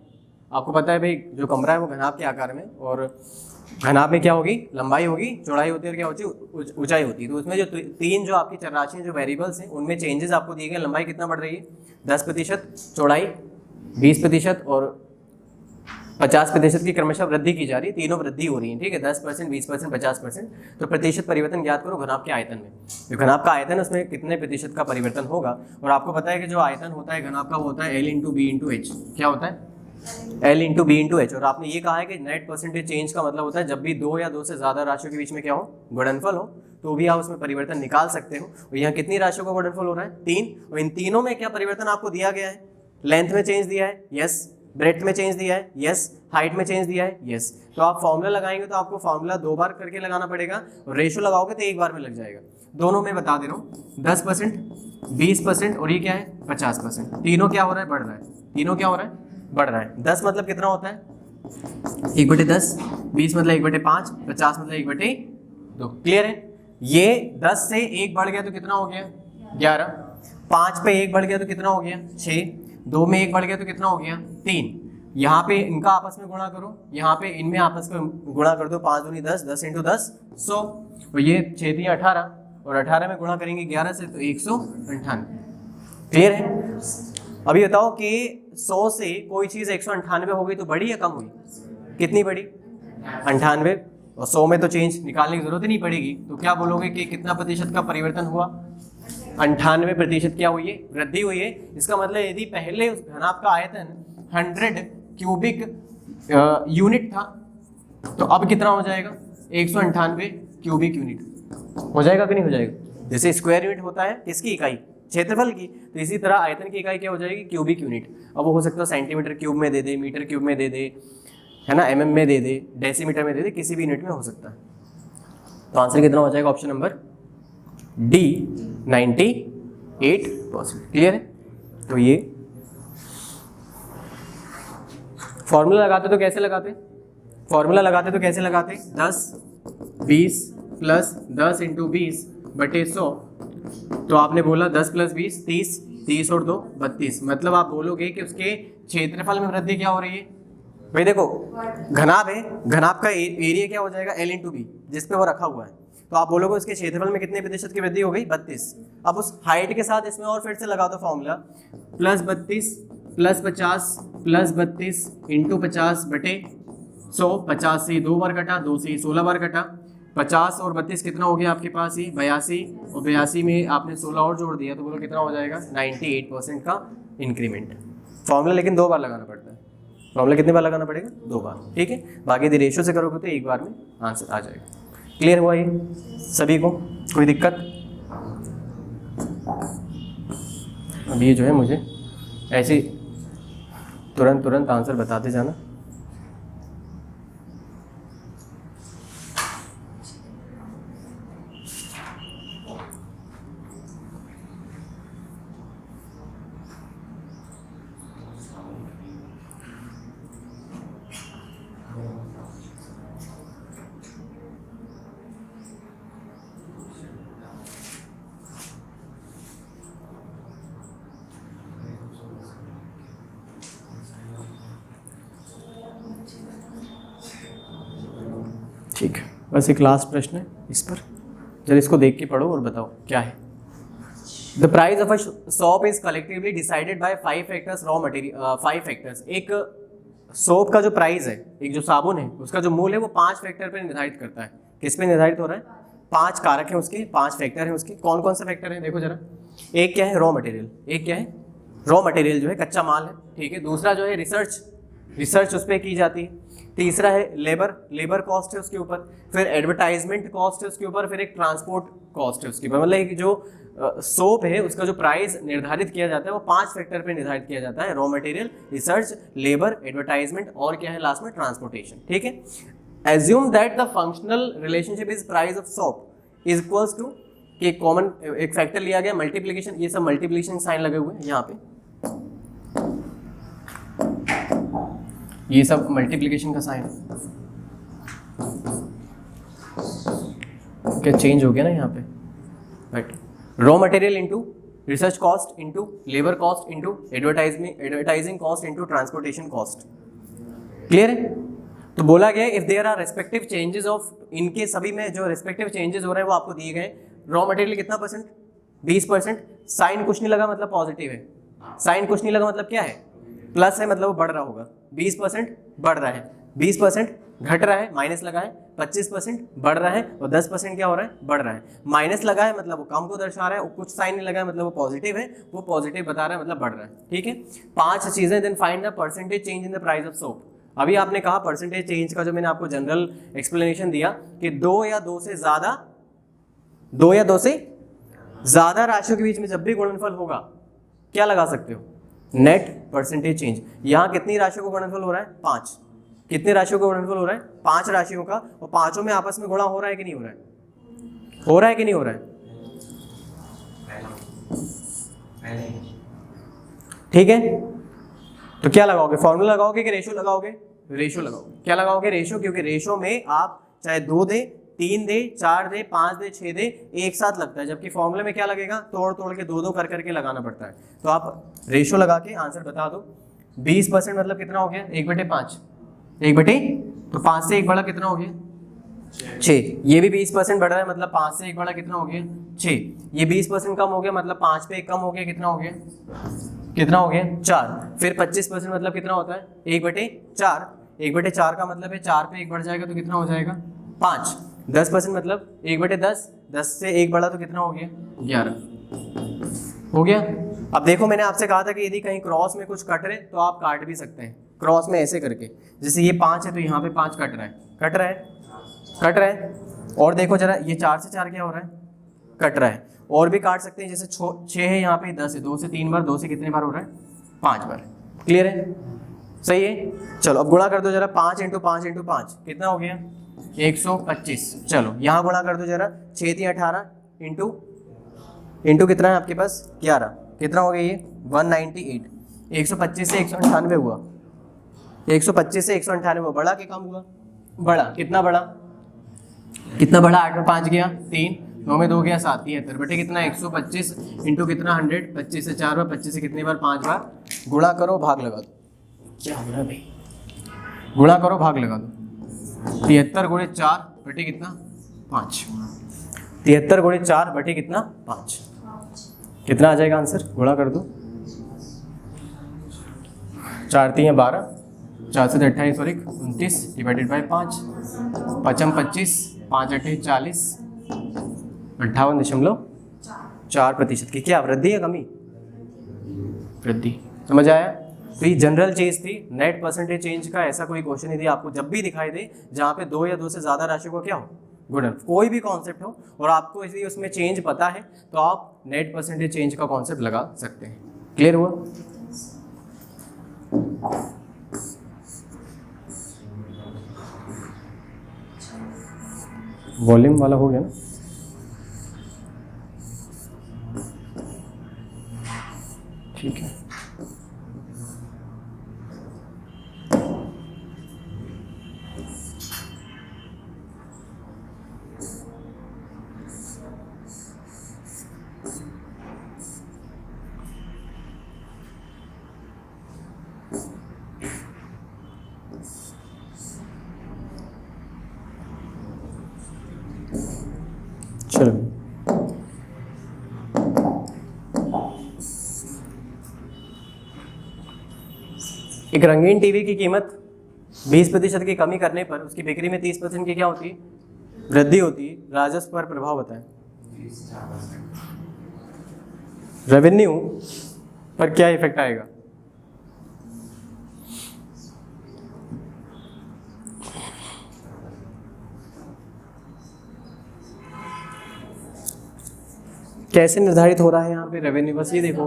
आपको पता है भाई जो कमरा है वो घनाभ के आकार में, और घनाभ में क्या होगी, लंबाई होगी, चौड़ाई होती है और क्या होती है, ऊंचाई होती है। तो उसमें जो तीन जो आपकी चरराशियां जो वेरिएबल्स हैं उनमें चेंजेस आपको दिए गए। लंबाई कितना बढ़ रही है 10%, चौड़ाई 20% और 50% की क्रमशः वृद्धि की जा रही है, तीनों वृद्धि हो रही है, ठीक है, 10%, 20%, 50%। तो प्रतिशत परिवर्तन ज्ञात करो घनाभ के आयतन में। जो घनाभ का आयतन है उसमें कितने प्रतिशत का परिवर्तन होगा। और आपको पता है कि जो आयतन होता है घनाभ का वो होता है L into B into H. क्या होता है L into B into H. और आपने ये कहा है कि नेट परसेंटेज चेंज का मतलब होता है जब भी दो या दो से ज़्यादा राशियों के बीच में क्या हो, गुणनफल हो, तो भी आप उसमें परिवर्तन निकाल सकते हो। और यहाँ कितनी राशियों का गुणनफल हो रहा है 3, और इन तीनों में क्या परिवर्तन आपको दिया गया है, लेंथ में चेंज दिया है, यस, ब्रेड्थ में चेंज दिया है, यस, हाइट में चेंज दिया है, यस। तो आप फॉर्मूला लगाएंगे तो आपको फॉर्मूला 2 बार करके लगाना पड़ेगा, और रेशो लगाओगे तो 1 बार में लग जाएगा। दोनों में बता दे रहा हूँ, 10%, 20% और ये क्या है 50%। तीनों क्या हो रहा है, बढ़ रहा है, तीनों क्या हो रहा है, बढ़ रहा है। 10 मतलब कितना होता है 1/10, 20 मतलब 1/5, 50 मतलब 1/2। क्लियर है। ये 10 से 1 बढ़ गया तो कितना हो गया 11, 5 पे 1 बढ़ गया तो कितना हो गया 6, 2 में 1 बढ़ गया तो कितना हो गया 3। यहाँ पे इनका आपस में गुणा करो, यहाँ पे इनमें आपस में गुणा कर दो, 5 दूनी 10, 10 इंटू 10 100, और ये 6 3 18, और 18 में गुणा करेंगे 11 से तो 198। क्लियर है। अभी बताओ कि 100 से कोई चीज़ 198 हो गई तो बढ़ी या कम हुई, कितनी बढ़ी 98, और 100 में तो चेंज निकालने की जरूरत ही नहीं पड़ेगी। तो क्या बोलोगे कि कितना प्रतिशत का परिवर्तन हुआ, 98% क्या हुई है, वृद्धि हुई है। इसका मतलब यदि पहले उस घनाभ का आयतन 100 क्यूबिक यूनिट था तो अब कितना हो जाएगा 198 क्यूबिक यूनिट हो जाएगा कि नहीं हो जाएगा। जैसे स्क्वायर यूनिट होता है किसकी इकाई, क्षेत्रफल की, तो इसी तरह आयतन की इकाई क्या हो जाएगी, क्यूबिक यूनिट। अब वो हो सकता है सेंटीमीटर क्यूब में दे दे, मीटर क्यूब में दे दे, है ना, MM में दे दे, डेसीमीटर में दे दे, किसी भी यूनिट में हो सकता है। तो आंसर कितना हो जाएगा, ऑप्शन नंबर डी 98%। क्लियर है। तो ये फॉर्मूला लगाते तो कैसे लगाते, फॉर्मूला लगाते तो कैसे लगाते, 10 20 प्लस 10 इंटू 20 बटे 100। तो आपने बोला 10 प्लस 20 30, 30 और 2 32, मतलब आप बोलोगे कि उसके क्षेत्रफल में वृद्धि क्या हो रही है। भाई देखो घनाभ है, घनाभ का एरिया क्या हो जाएगा L इंटू बी, जिसपे वो रखा हुआ है। तो आप बोलोगे उसके क्षेत्रफल में कितने प्रतिशत की वृद्धि हो गई 32। अब उस हाइट के साथ इसमें और फिर से लगा दो formula, plus 32 plus 50 plus 32 into 50 बटे 100। 50 से 2 बार कटा, 2 से 16 बार कटा, 50 और 32 कितना हो गया आपके पास, ये 82, और 82 में आपने 16 और जोड़ दिया तो बोलो कितना हो जाएगा 98% का इंक्रीमेंट। फॉर्मूला लेकिन 2 बार लगाना पड़ता है, फॉर्मूला कितने बार लगाना पड़ेगा 2 बार, ठीक है। बाकी यदि रेशो से करोगे तो 1 बार में आंसर आ जाएगा। क्लियर हुआ ये सभी को, कोई दिक्कत। अब ये जो है मुझे ऐसे तुरंत आंसर बताते जाना। ठीक है, बस एक लास्ट प्रश्न है इस पर, जरा इसको देख के पढ़ो और बताओ क्या है। The price of a soap is collectively decided by 5 factors raw material. 5 factors, एक सोप का जो प्राइस है, एक जो साबुन है उसका जो मूल्य है वो 5 फैक्टर पर निर्धारित करता है। किस पे निर्धारित हो रहा है, 5 कारक हैं उसके, 5 फैक्टर हैं उसके। कौन कौन से फैक्टर हैं देखो जरा। एक क्या है रॉ मटेरियल, एक क्या है रॉ मटेरियल जो है कच्चा माल है, ठीक है। दूसरा जो है रिसर्च उस पर की जाती है। तीसरा है लेबर कॉस्ट है उसके ऊपर, फिर एडवर्टाइजमेंट कॉस्ट है उसके ऊपर, फिर एक ट्रांसपोर्ट कॉस्ट है उसके ऊपर। मतलब एक जो सोप है उसका जो प्राइस निर्धारित किया जाता है वो 5 फैक्टर पे निर्धारित किया जाता है, raw material, research, labour, advertisement और क्या है लास्ट में ट्रांसपोर्टेशन, ठीक है। Assume that the functional relationship is price of soap is equals to, एक कॉमन एक फैक्टर लिया गया मल्टीप्लिकेशन, ये सब मल्टीप्लिकेशन साइन लगे हुए हैं यहाँ पे, ये सब मल्टीप्लिकेशन का साइन है। क्या चेंज हो गया ना यहाँ पे, right, raw material into research cost into labour cost into advertising cost into transportation cost. Clear है? तो बोला गया if there are respective changes of, इनके सभी में जो रेस्पेक्टिव चेंजेस हो रहे हैं वो आपको दिए गए। रॉ मटेरियल कितना परसेंट? 20%। साइन कुछ नहीं लगा मतलब पॉजिटिव है, साइन कुछ नहीं लगा मतलब क्या है? प्लस है, मतलब वो बढ़ रहा होगा। 20% बढ़ रहा है, 20% घट रहा है, माइनस लगा है, 25% बढ़ रहा है और 10% क्या हो रहा है? बढ़ रहा है। माइनस लगा है मतलब वो कम को दर्शा रहा है, और कुछ साइन नहीं लगा है मतलब वो पॉजिटिव है, वो पॉजिटिव बता रहा है मतलब बढ़ रहा है। ठीक है, 5 चीजें। Then find the percentage change in the price of soap. अभी आपने कहा परसेंटेज चेंज का जो मैंने आपको जनरल एक्सप्लेनेशन दिया कि 2 या 2 से ज्यादा राशियों के बीच में जब भी गुणनफल होगा क्या लगा सकते हो? Net percentage change. यहाँ कितनी राशियों का गुणनफल हो रहा है? 5। कितनी राशियों का गुणनफल हो रहा है? 5 राशियों का, और पांचों में आपस में गुणा हो रहा है कि नहीं हो रहा है? हो रहा है कि नहीं हो रहा है? ठीक है, तो क्या लगाओगे? फॉर्मूला लगाओगे कि रेशो लगाओगे? रेशो लगाओगे। क्या लगाओगे? रेशो, क्योंकि रेशो में आप चाहे 2 दे, 3 दे, 4 दे, 5 दे, 6 दे, एक साथ लगता है, जबकि फॉर्मूले में क्या लगेगा? तोड़ तोड़ के 2-2 कर करके लगाना पड़ता है। तो आप रेशो लगा के आंसर बता दो। 20% मतलब कितना हो गया? 1/5। 1/, तो 5 से 1 बढ़ा कितना हो गया? 6। ये भी 20% बढ़ रहा है मतलब 5 से 1 बढ़ा कितना हो गया? 6। ये 20% कम हो गया मतलब 5 पे 1 कम हो गया, कितना हो गया? कितना हो गया? 4। फिर 25% मतलब कितना होता है? 1/4। 1/4 का मतलब है 4 पे 1 बढ़ जाएगा तो कितना हो जाएगा? 5। 10% मतलब 1/10। 10 से 1 बढ़ा तो कितना हो गया? 11 हो गया। अब देखो, मैंने आपसे कहा था कि यदि कहीं क्रॉस में कुछ कट रहे तो आप काट भी सकते हैं क्रॉस में ऐसे करके। जैसे ये 5 है तो यहाँ पे 5 कट रहा है, कट रहा है, कट रहा है। और देखो जरा, ये 4 से 4 क्या हो रहा है? कट रहा है। और भी काट सकते हैं, जैसे 6 है, यहाँ पे 10 है, 2 से 3 बार, 2 से कितने बार हो रहा है? 5 बार। क्लियर है? सही है। चलो अब गुणा कर दो जरा, 5 × 5 × 5 कितना हो गया? 125। चलो यहाँ गुणा कर दो जरा, 6 × 18 इंटू कितना है आपके पास? 11। कितना हो गया ये? 198। 125 से 198 हुआ, 125 से 198 हुआ। बढ़ा कि कम हुआ? बढ़ा। कितना बढ़ा? कितना बढ़ा? 8 में 5 गया 3, 9 में 2 गया 7, 73 बटे कितना? 125 इंटू कितना? 100। 25 से 4 बार, 25 से कितनी बार? 5 बार। गुणा करो, भाग लगा दो। क्या हो रहा है भाई? गुणा करो, भाग लगा दो। 73 × 4 बटे कितना? 5। 73 × 4 बटे कितना? 5। कितना आ जाएगा आंसर? गुणा कर दो। 4 3 12, 4 से 28 और 1 29 डिवाइडेड बाई 5, 5 25, 5 8 40, 58.4% की क्या वृद्धि है कमी? वृद्धि। समझ आया? तो ये जनरल चीज थी। नेट परसेंटेज चेंज का ऐसा कोई क्वेश्चन यदि आपको जब भी दिखाई दे जहाँ पे 2 या 2 से ज़्यादा राशि को क्या हो? गुणन। कोई भी कॉन्सेप्ट हो और आपको यदि उसमें चेंज पता है तो आप नेट परसेंटेज चेंज का कॉन्सेप्ट लगा सकते हैं। क्लियर हुआ? वॉल्यूम वाला हो गया ना? ठीक है। चलो एक रंगीन टीवी की कीमत 20% की कमी करने पर उसकी बिक्री में 30% की क्या होती है? वृद्धि होती है। राजस्व पर प्रभाव बताएं। रेवेन्यू पर क्या इफेक्ट आएगा? कैसे निर्धारित हो रहा है यहाँ पे रेवेन्यू? बस ये देखो,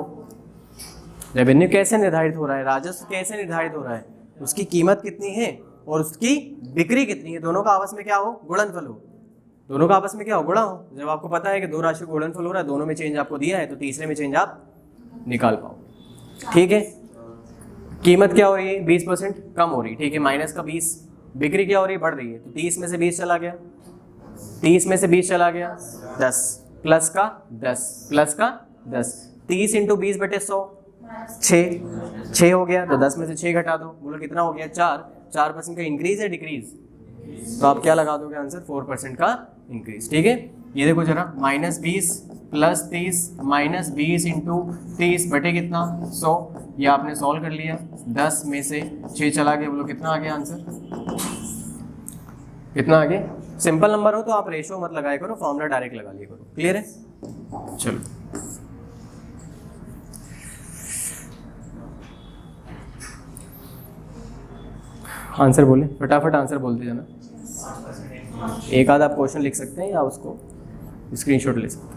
रेवेन्यू कैसे निर्धारित हो रहा है, राजस्व कैसे निर्धारित हो रहा है, उसकी कीमत कितनी है और उसकी बिक्री कितनी है, दोनों का आपस में क्या हो? गुणनफल हो। दोनों का आपस में क्या हो? गुणा हो। जब आपको पता है कि 2 राशि का गुणनफल हो रहा है, दोनों में चेंज आपको दिया है, तो तीसरे में चेंज आप निकाल पाओ। ठीक है, कीमत क्या हो रही है? 20% कम हो रही है। ठीक है, माइनस का 20, बिक्री क्या हो रही है? बढ़ रही है, तो 30 में से 20 चला गया, 30 में से 20 चला गया 10, प्लस का 10, प्लस का 10, 30 इंटू 20/100 6 हो गया, तो 10 में से 6 घटा दो, बोलो कितना हो गया 4% का इंक्रीज है डिक्रीज, तो आप क्या लगा दोगे आंसर 4% का इंक्रीज। ठीक है, ये देखो जरा -20 + 30 -20 इंटू 30 बटे कितना 100, ये आपने सॉल्व कर लिया, 10 में से 6 चला गया, बोलो कितना आ गया आंसर, कितना आ गया। सिंपल नंबर हो तो आप रेशो मत लगाया करो, फॉर्मूला डायरेक्ट लगा लिया करो। क्लियर है, चलो आंसर बोले, फटाफट आंसर बोलते जाना। एक आध आप क्वेश्चन लिख सकते हैं या उसको स्क्रीनशॉट ले सकते हैं।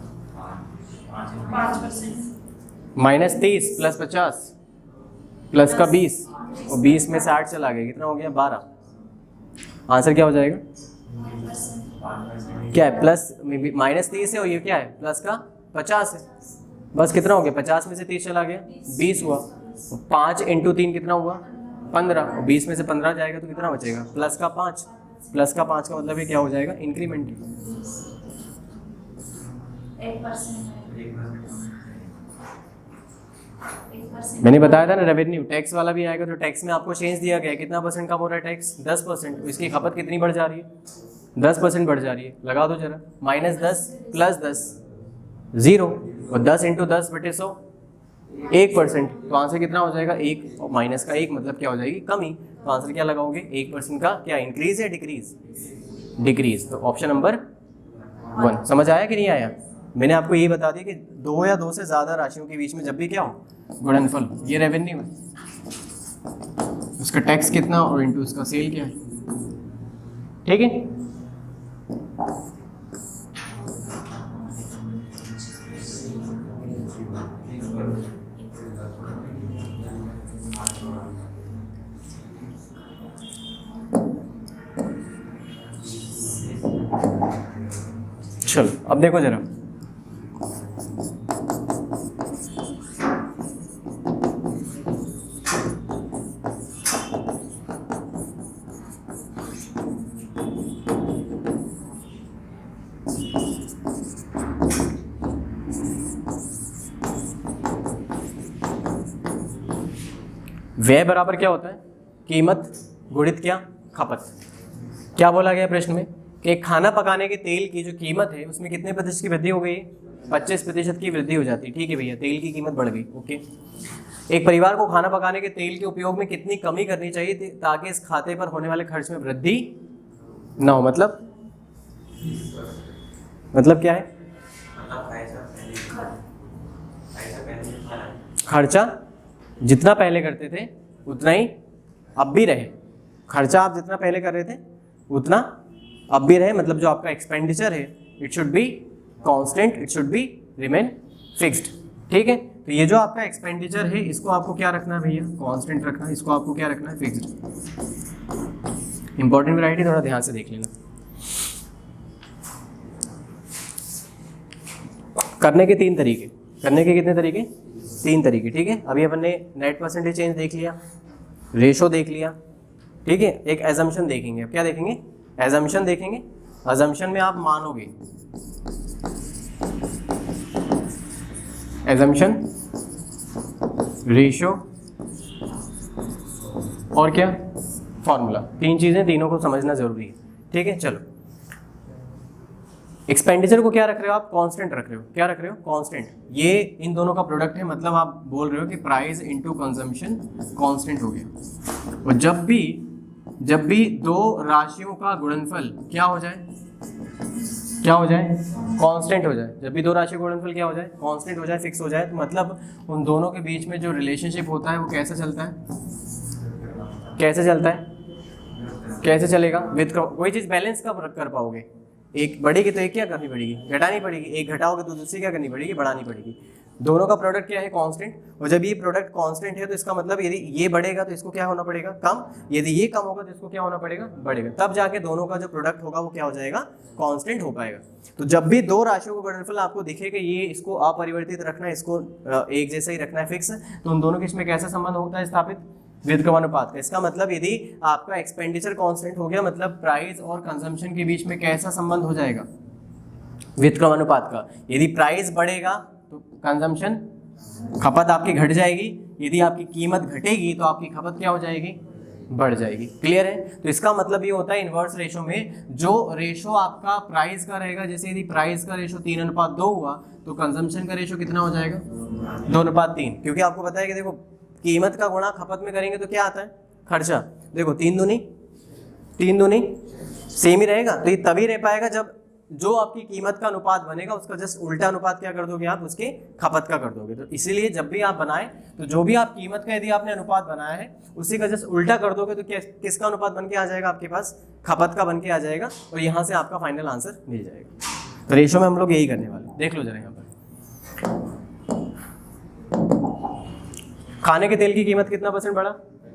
-30 + 50 प्लस का 20 और 20 में से 8 चला गया, कितना हो गया 12। आंसर क्या हो जाएगा, क्या है प्लस -30 है और ये क्या है प्लस का 50 है, बस कितना हो गया 50 में से 30 चला गया 20 हुआ, 5 इंटू 3 कितना हुआ 15, और 20 में से 15 जाएगा तो कितना बचेगा प्लस का 5, प्लस का 5 का मतलब ये क्या हो जाएगा इंक्रीमेंट। 1%। मैंने बताया था ना रेवेन्यू टैक्स वाला भी आएगा, तो टैक्स में आपको चेंज दिया गया है, कितना परसेंट कम हो रहा है टैक्स 10%, तो इसकी खपत कितनी बढ़ जा रही है 10% बढ़ जा रही है, लगा दो जरा, -10 + 10 0 और 10 इंटू 10/100 1%, तो आंसर कितना हो जाएगा 1 और माइनस का 1 मतलब क्या हो जाएगी कमी, तो आंसर क्या लगाओगे 1% का क्या इंक्रीज है डिक्रीज, डिक्रीज, तो ऑप्शन नंबर 1। समझ आया कि नहीं आया, मैंने आपको यही बता दिया कि 2 या 2 से ज़्यादा राशियों के बीच में जब भी क्या हो गुणनफल, ये रेवेन्यू है, उसका टैक्स कितना और इंटू उसका सेल क्या है, ठीक है। चलो अब देखो जरा, व्यय बराबर क्या होता है कीमत गुणित क्या खपत। क्या बोला गया प्रश्न में कि एक खाना पकाने के तेल की जो कीमत है उसमें कितने प्रतिशत की वृद्धि हो गई, 25% की वृद्धि हो जाती है, ठीक है भैया, तेल की कीमत बढ़ गई, ओके। एक परिवार को खाना पकाने के तेल के उपयोग में कितनी कमी करनी चाहिए ताकि इस खाते पर होने वाले खर्च में वृद्धि ना हो, मतलब क्या है, खर्चा जितना पहले करते थे उतना ही अब भी रहे, खर्चा आप जितना पहले कर रहे थे उतना अब भी रहे, मतलब जो आपका एक्सपेंडिचर है it should be constant, it should be remain fixed, ठीक है। तो ये जो आपका एक्सपेंडिचर है इसको आपको क्या रखना है भैया कांस्टेंट रखना है, इसको आपको क्या रखना है फिक्स्ड। इंपॉर्टेंट वैरायटी थोड़ा ध्यान से देख लेना। करने के 3 तरीके, करने के कितने तरीके 3 तरीके, ठीक है। अभी अपन ने नेट परसेंटेज चेंज देख लिया, रेशो देख लिया, ठीक है। एक एजम्पशन देखेंगे, अब क्या देखेंगे एजम्पशन देखेंगे। एजम्पशन में आप मानोगे, एजम्पशन रेशो और क्या फॉर्मूला, 3 चीजें, तीनों को समझना जरूरी है, ठीक है। चलो एक्सपेंडिचर को क्या रख रहे हो आप कांस्टेंट रख रहे हो, क्या रख रहे हो कांस्टेंट, ये इन दोनों का प्रोडक्ट है, मतलब आप बोल रहे हो कि प्राइस इनटू कंजम्पशन कांस्टेंट हो गया। और जब भी 2 राशियों का गुणनफल क्या हो जाए कांस्टेंट हो जाए, जब भी 2 राशियों का गुणनफल क्या हो जाए कांस्टेंट हो जाए, फिक्स हो जाए, तो मतलब उन दोनों के बीच में जो रिलेशनशिप होता है वो कैसा चलता है, कैसे चलेगा विद, कोई चीज़ बैलेंस कब कर पाओगे, एक बढ़ेगी तो एक क्या करनी पड़ेगी घटानी पड़ेगी, एक घटाओगे तो दूसरी क्या करनी पड़ेगी बढ़ानी पड़ेगी। दोनों का प्रोडक्ट क्या है कांस्टेंट, और जब ये प्रोडक्ट कांस्टेंट है तो इसका मतलब यदि ये बढ़ेगा तो इसको क्या होना पड़ेगा कम, यदि ये कम होगा तो इसको क्या होना पड़ेगा बढ़ेगा, तब जाके दोनों का जो प्रोडक्ट होगा वो क्या हो जाएगा कांस्टेंट हो पाएगा। तो जब भी 2 राशियों का गुणनफल आपको दिखे कि ये इसको अपरिवर्तित रखना है, इसको एक जैसा ही रखना है फिक्स, तो उन दोनों के इसमें कैसा संबंध होता है स्थापित विद क्रमानुपात का। इसका मतलब यदि आपका एक्सपेंडिचर कांस्टेंट हो गया मतलब प्राइस और कंजम्पशन के बीच में कैसा संबंध हो जाएगा व्युत्क्रमानुपात का। यदि प्राइस बढ़ेगा तो कंजम्पशन, खपत आपकी घट जाएगी, यदि आपकी कीमत घटेगी तो आपकी खपत क्या हो जाएगी, बढ़ जाएगी। क्लियर है? तो इसका मतलब ये होता है इन्वर्स रेशो में जो रेशो आपका प्राइस का रहेगा, जैसे यदि प्राइस का रेशो 3:2 हुआ तो कंजम्पशन का रेशो कितना हो जाएगा, 2:3। क्योंकि आपको पता है कि देखो कीमत का गुणा खपत में करेंगे तो क्या आता है, खर्चा। देखो 3 दूनी सेम ही रहेगा, तो ये तभी रह पाएगा जब जो आपकी कीमत का अनुपात बनेगा उसका जस्ट उल्टा अनुपात क्या कर दोगे आप, उसके खपत का कर दोगे। तो इसीलिए जब भी आप बनाएं तो जो भी आप कीमत का यदि आपने अनुपात बनाया है उसी का जस्ट उल्टा कर दोगे तो किसका अनुपात बन के आ जाएगा आपके पास, खपत का बन के आ जाएगा, और यहाँ से आपका फाइनल आंसर मिल जाएगा। तो रेशो में हम लोग यही करने वाले, देख लो जरा यहाँ पर। खाने के तेल की कीमत कितना परसेंट बढ़ा,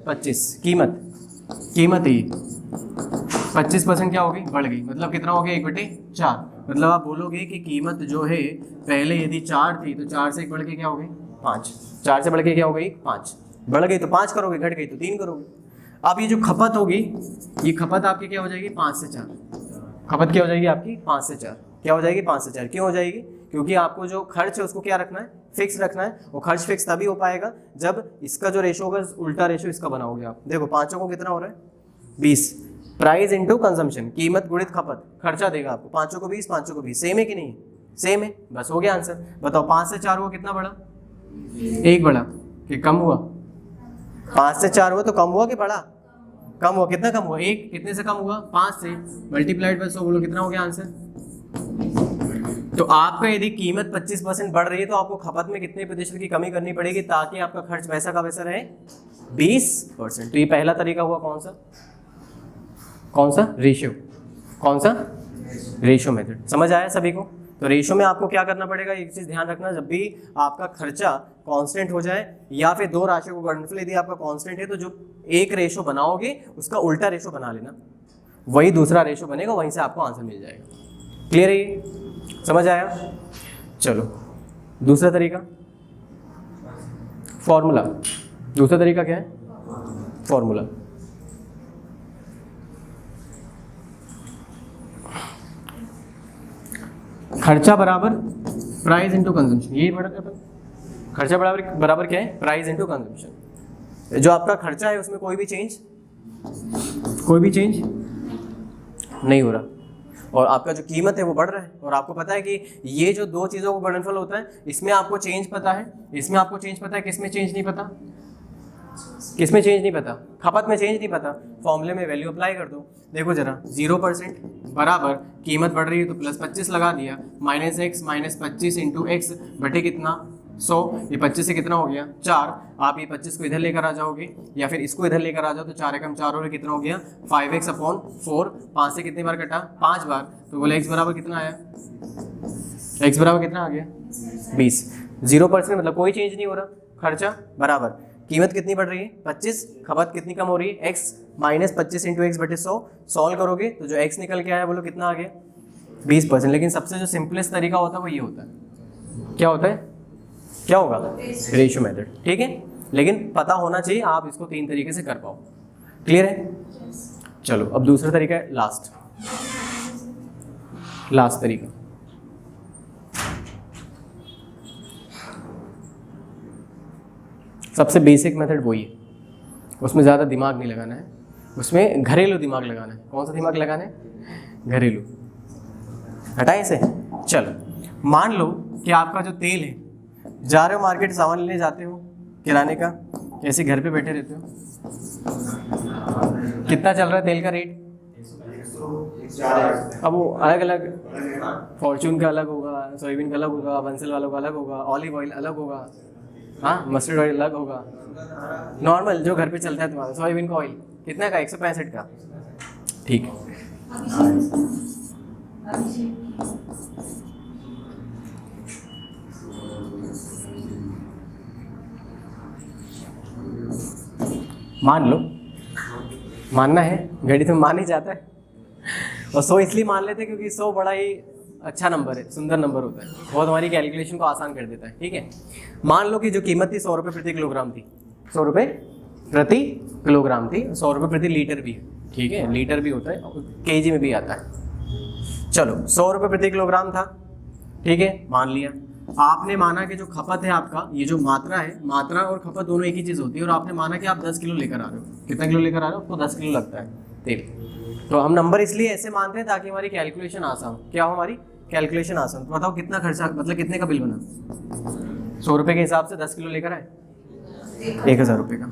25। कीमत ही 25% क्या होगी, बढ़ गई। मतलब कितना हो गया, 1/4। मतलब आप बोलोगे कि कीमत जो है पहले यदि 4 थी तो 4 से 1 बढ़ के क्या हो गई, 5। 4 से बढ़ के क्या हो गई, 5। बढ़ गई तो 5 करोगे, घट गई तो 3 करोगे। अब ये जो खपत होगी, ये खपत आपकी क्या हो जाएगी, 5 से 4। खपत क्या हो जाएगी आपकी, 5 से 4। क्या हो जाएगी, 5 से 4। क्यों हो जाएगी, क्योंकि आपको जो खर्च है उसको क्या रखना है, फिक्स रखना है। वो खर्च फिक्स तभी हो पाएगा जब इसका जो रेशो होगा उल्टा रेशो इसका बनाओगे आप। देखो पाँचों को कितना हो रहा है, 20। प्राइस इंटू कंजम्पशन, कीमत गुणित खपत, खर्चा देगा आपको। पाँचों को 20, पाँचों को 20, सेम है कि नहीं, सेम है, बस हो गया आंसर। बताओ 5 से 4 हुआ कितना बढ़ा, 1 बढ़ा कि कम हुआ, 5 से 4 हुआ तो कम हुआ कि बढ़ा, कम हुआ। कितना कम हुआ, 1। कितने से कम हुआ, 5 से, मल्टीप्लाइड बाय 100, बोलो कितना हो गया आंसर। तो आपका यदि कीमत 25% बढ़ रही है तो आपको खपत में कितने प्रतिशत की कमी करनी पड़ेगी ताकि आपका खर्च वैसा का वैसा रहे, 20%। तो ये पहला तरीका हुआ, कौन सा रेशियो, कौन सा रेशियो मेथड। समझ आया सभी को? तो रेशियो में आपको क्या करना पड़ेगा, एक चीज़ ध्यान रखना, जब भी आपका खर्चा कांस्टेंट हो जाए या फिर दो राशियों को गुणनफल यदि आपका कांस्टेंट है तो जो एक रेशियो बनाओगे उसका उल्टा रेशियो बना लेना, वही दूसरा रेशियो बनेगा, वहीं से आपको आंसर मिल जाएगा। क्लियर है ये, समझ आया? चलो दूसरा तरीका, फॉर्मूला। दूसरा तरीका क्या है, फॉर्मूला। खर्चा बराबर प्राइस इंटू कंजम्पशन, यही पढ़ा था। खर्चा बराबर क्या है, प्राइस इंटू कंजम्पशन। जो आपका खर्चा है उसमें कोई भी चेंज नहीं हो रहा, और आपका जो कीमत है वो बढ़ रहा है। और आपको पता है कि ये जो दो चीज़ों को गुणनफल होता है, इसमें आपको चेंज पता है, इसमें आपको चेंज पता है, किसमें चेंज नहीं पता, किसमें चेंज नहीं पता, खपत में चेंज नहीं पता। फॉर्मूले में वैल्यू अप्लाई कर दो, देखो जरा, 0% बराबर कीमत बढ़ रही है तो प्लस 25 लगा दिया, -x माइनस 25 इंटू एक्स बटे कितना 100, ये 25 से कितना हो गया 4। आप ये 25 को इधर लेकर आ जाओगे या फिर इसको इधर लेकर आ जाओ तो 4 एकम 4 और कितना हो गया 5x/4। 5 से कितनी बार कटा, 5 बार, तो बोले x बराबर कितना आया, x बराबर कितना आ गया 20। 0% मतलब कोई चेंज नहीं हो रहा, खर्चा बराबर, कीमत कितनी बढ़ रही है 25, खपत कितनी कम हो रही है x माइनस 25 इंटू एक्स बटे 100। सॉल्व करोगे तो जो x निकल के आया बोलो कितना आ गया 20%। लेकिन सबसे जो सिंपलेस्ट तरीका होता है वो ये होता है, क्या होता है, क्या होगा, रेशियो मेथड। ठीक है, लेकिन पता होना चाहिए आप इसको 3 तरीके से कर पाओ। क्लियर है? चलो अब दूसरा तरीका है, लास्ट तरीका। सबसे बेसिक मेथड वही है, उसमें ज़्यादा दिमाग नहीं लगाना है, उसमें घरेलू दिमाग लगाना है। कौन सा दिमाग लगाना है, घरेलू। हटाए इसे। चलो मान लो कि आपका जो तेल है, जा रहे हो मार्केट सामान लेने जाते हो किराने का, ऐसे घर पे बैठे रहते हो, कितना चल रहा है तेल का रेट, अब वो अलग अलग, फॉर्चून का अलग होगा, सोयाबीन का अलग होगा, बंसल वालों का अलग होगा, ऑलिव ऑयल अलग होगा, हाँ मस्टर्ड ऑयल अलग होगा, नॉर्मल जो घर पे चलता है तुम्हारा सोयाबीन का ऑयल कितना का, 165 का। ठीक है, मान लो, मानना है, गणित में मान ही जाता है, और 100 इसलिए मान लेते हैं क्योंकि 100 बड़ा ही अच्छा नंबर है, सुंदर नंबर होता है, बहुत हमारी कैलकुलेशन को आसान कर देता है। ठीक है, मान लो कि जो कीमत थी 100 रुपये प्रति किलोग्राम थी, 100 रुपये प्रति किलोग्राम थी, 100 रुपये प्रति लीटर भी है। ठीक है, लीटर भी होता है, केजी में भी आता है। चलो 100 रुपये प्रति किलोग्राम था, ठीक है, मान लिया। आपने माना कि जो खपत है आपका, ये जो मात्रा है, मात्रा और खपत दोनों एक ही चीज़ होती है, और आपने माना कि आप 10 किलो लेकर आ रहे हो। कितना किलो लेकर आ रहे हो? आपको 10 किलो लगता है तेल। तो हम नंबर इसलिए ऐसे मानते हैं ताकि हमारी कैलकुलेशन आसान हो। क्या हो? हमारी कैलकुलेशन आसान। तो बताओ कितना खर्चा, मतलब कितने का बिल बना? 100 रुपये के हिसाब से 10 किलो लेकर आए, 1000 रुपये का।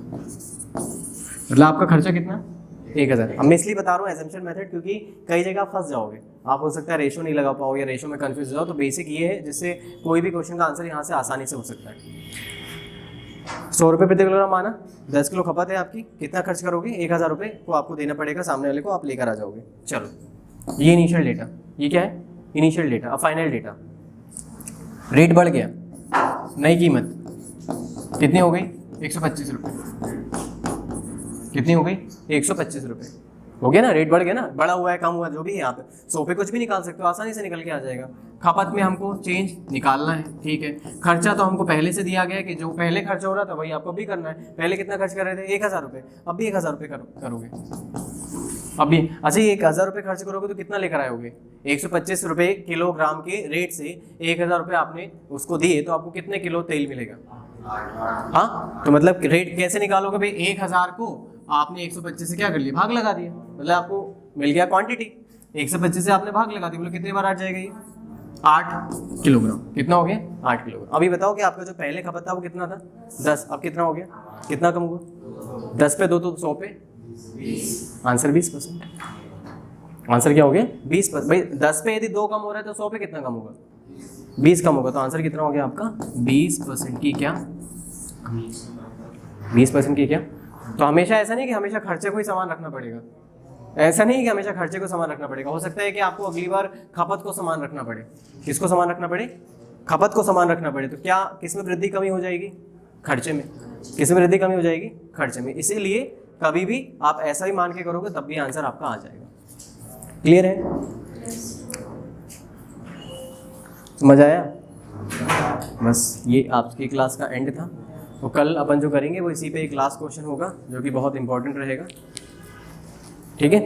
मतलब आपका खर्चा कितना? 1000। अब मैं इसलिए बता रहा हूँ एजम्पशन मेथड, क्योंकि कई जगह आप फंस जाओगे। आप हो सकता है रेशो नहीं लगा पाओ या रेशो में कंफ्यूज हो जाओ। तो बेसिक ये है जिससे कोई भी क्वेश्चन का आंसर यहाँ से आसानी से हो सकता है। 100 रुपये प्रति किलोग्राम माना, 10 किलो खपत है आपकी, कितना खर्च करोगे? 1000 रुपये को आपको देना पड़ेगा सामने वाले को, आप लेकर आ जाओगे। चलो, ये इनिशियल डेटा, ये क्या है? Initial data. अब फाइनल डेटा, रेट बढ़ गया, नई कीमत कितनी हो गई? 125 रुपये। कितनी हो गई? 125 रुपये। हो गया ना? रेट बढ़ गया ना? बढ़ा हुआ है, कम हुआ, जो भी है। आप 100 पे कुछ भी निकाल सकते हो, आसानी से निकल के आ जाएगा। खपत में हमको चेंज निकालना है, ठीक है। खर्चा तो हमको पहले से दिया गया है कि जो पहले खर्चा हो रहा था वही आपको भी करना है। पहले कितना खर्च कर रहे थे? 1000 रुपये। अब भी 1000 रुपये करोगे अभी। अच्छा, ये 1000 रुपये खर्च करोगे तो कितना लेकर आयोगे? 125 रुपये किलोग्राम के रेट से 1000 रुपये आपने उसको दिए, तो आपको कितने किलो तेल मिलेगा? हाँ, तो मतलब रेट कैसे निकालोगे भाई? 1000 को आपने 125 से क्या कर लिया? भाग लगा दिया। मतलब आपको मिल गया क्वांटिटी, 125 से आपने भाग लगा दिया। बोलो कितनी बार आ जाएगा ये? 8 किलोग्राम। कितना हो गया? 8 किलोग्राम। अभी बताओ कि आपका जो पहले खपत था वो कितना था? 10। अब कितना हो गया? कितना कम हुआ? 10 पे 2 तो 100 पे 20। आंसर 20%। आंसर क्या हो गया? 20%। भाई 10 पे यदि 2 कम हो रहा है तो 100 पे कितना कम होगा? 20 कम होगा। तो आंसर कितना हो गया आपका? 20% की क्या? 20% की क्या? तो हमेशा ऐसा नहीं कि हमेशा खर्चे को ही समान रखना पड़ेगा। ऐसा नहीं कि हमेशा खर्चे को समान रखना पड़ेगा। हो सकता है कि आपको अगली बार खपत को समान रखना पड़े। किसको समान रखना पड़े? खपत को समान रखना पड़े। तो क्या किस में वृद्धि कमी हो जाएगी? खर्चे में। किस में वृद्धि कमी हो जाएगी? खर्चे में। इसीलिए कभी भी आप ऐसा ही मान के करोगे तब भी आंसर आपका आ जाएगा। क्लियर है? समझ आया? बस ये आपकी क्लास का एंड था। तो कल अपन जो करेंगे वो इसी पे एक लास्ट क्वेश्चन होगा जो कि बहुत इंपॉर्टेंट रहेगा। ठीक है?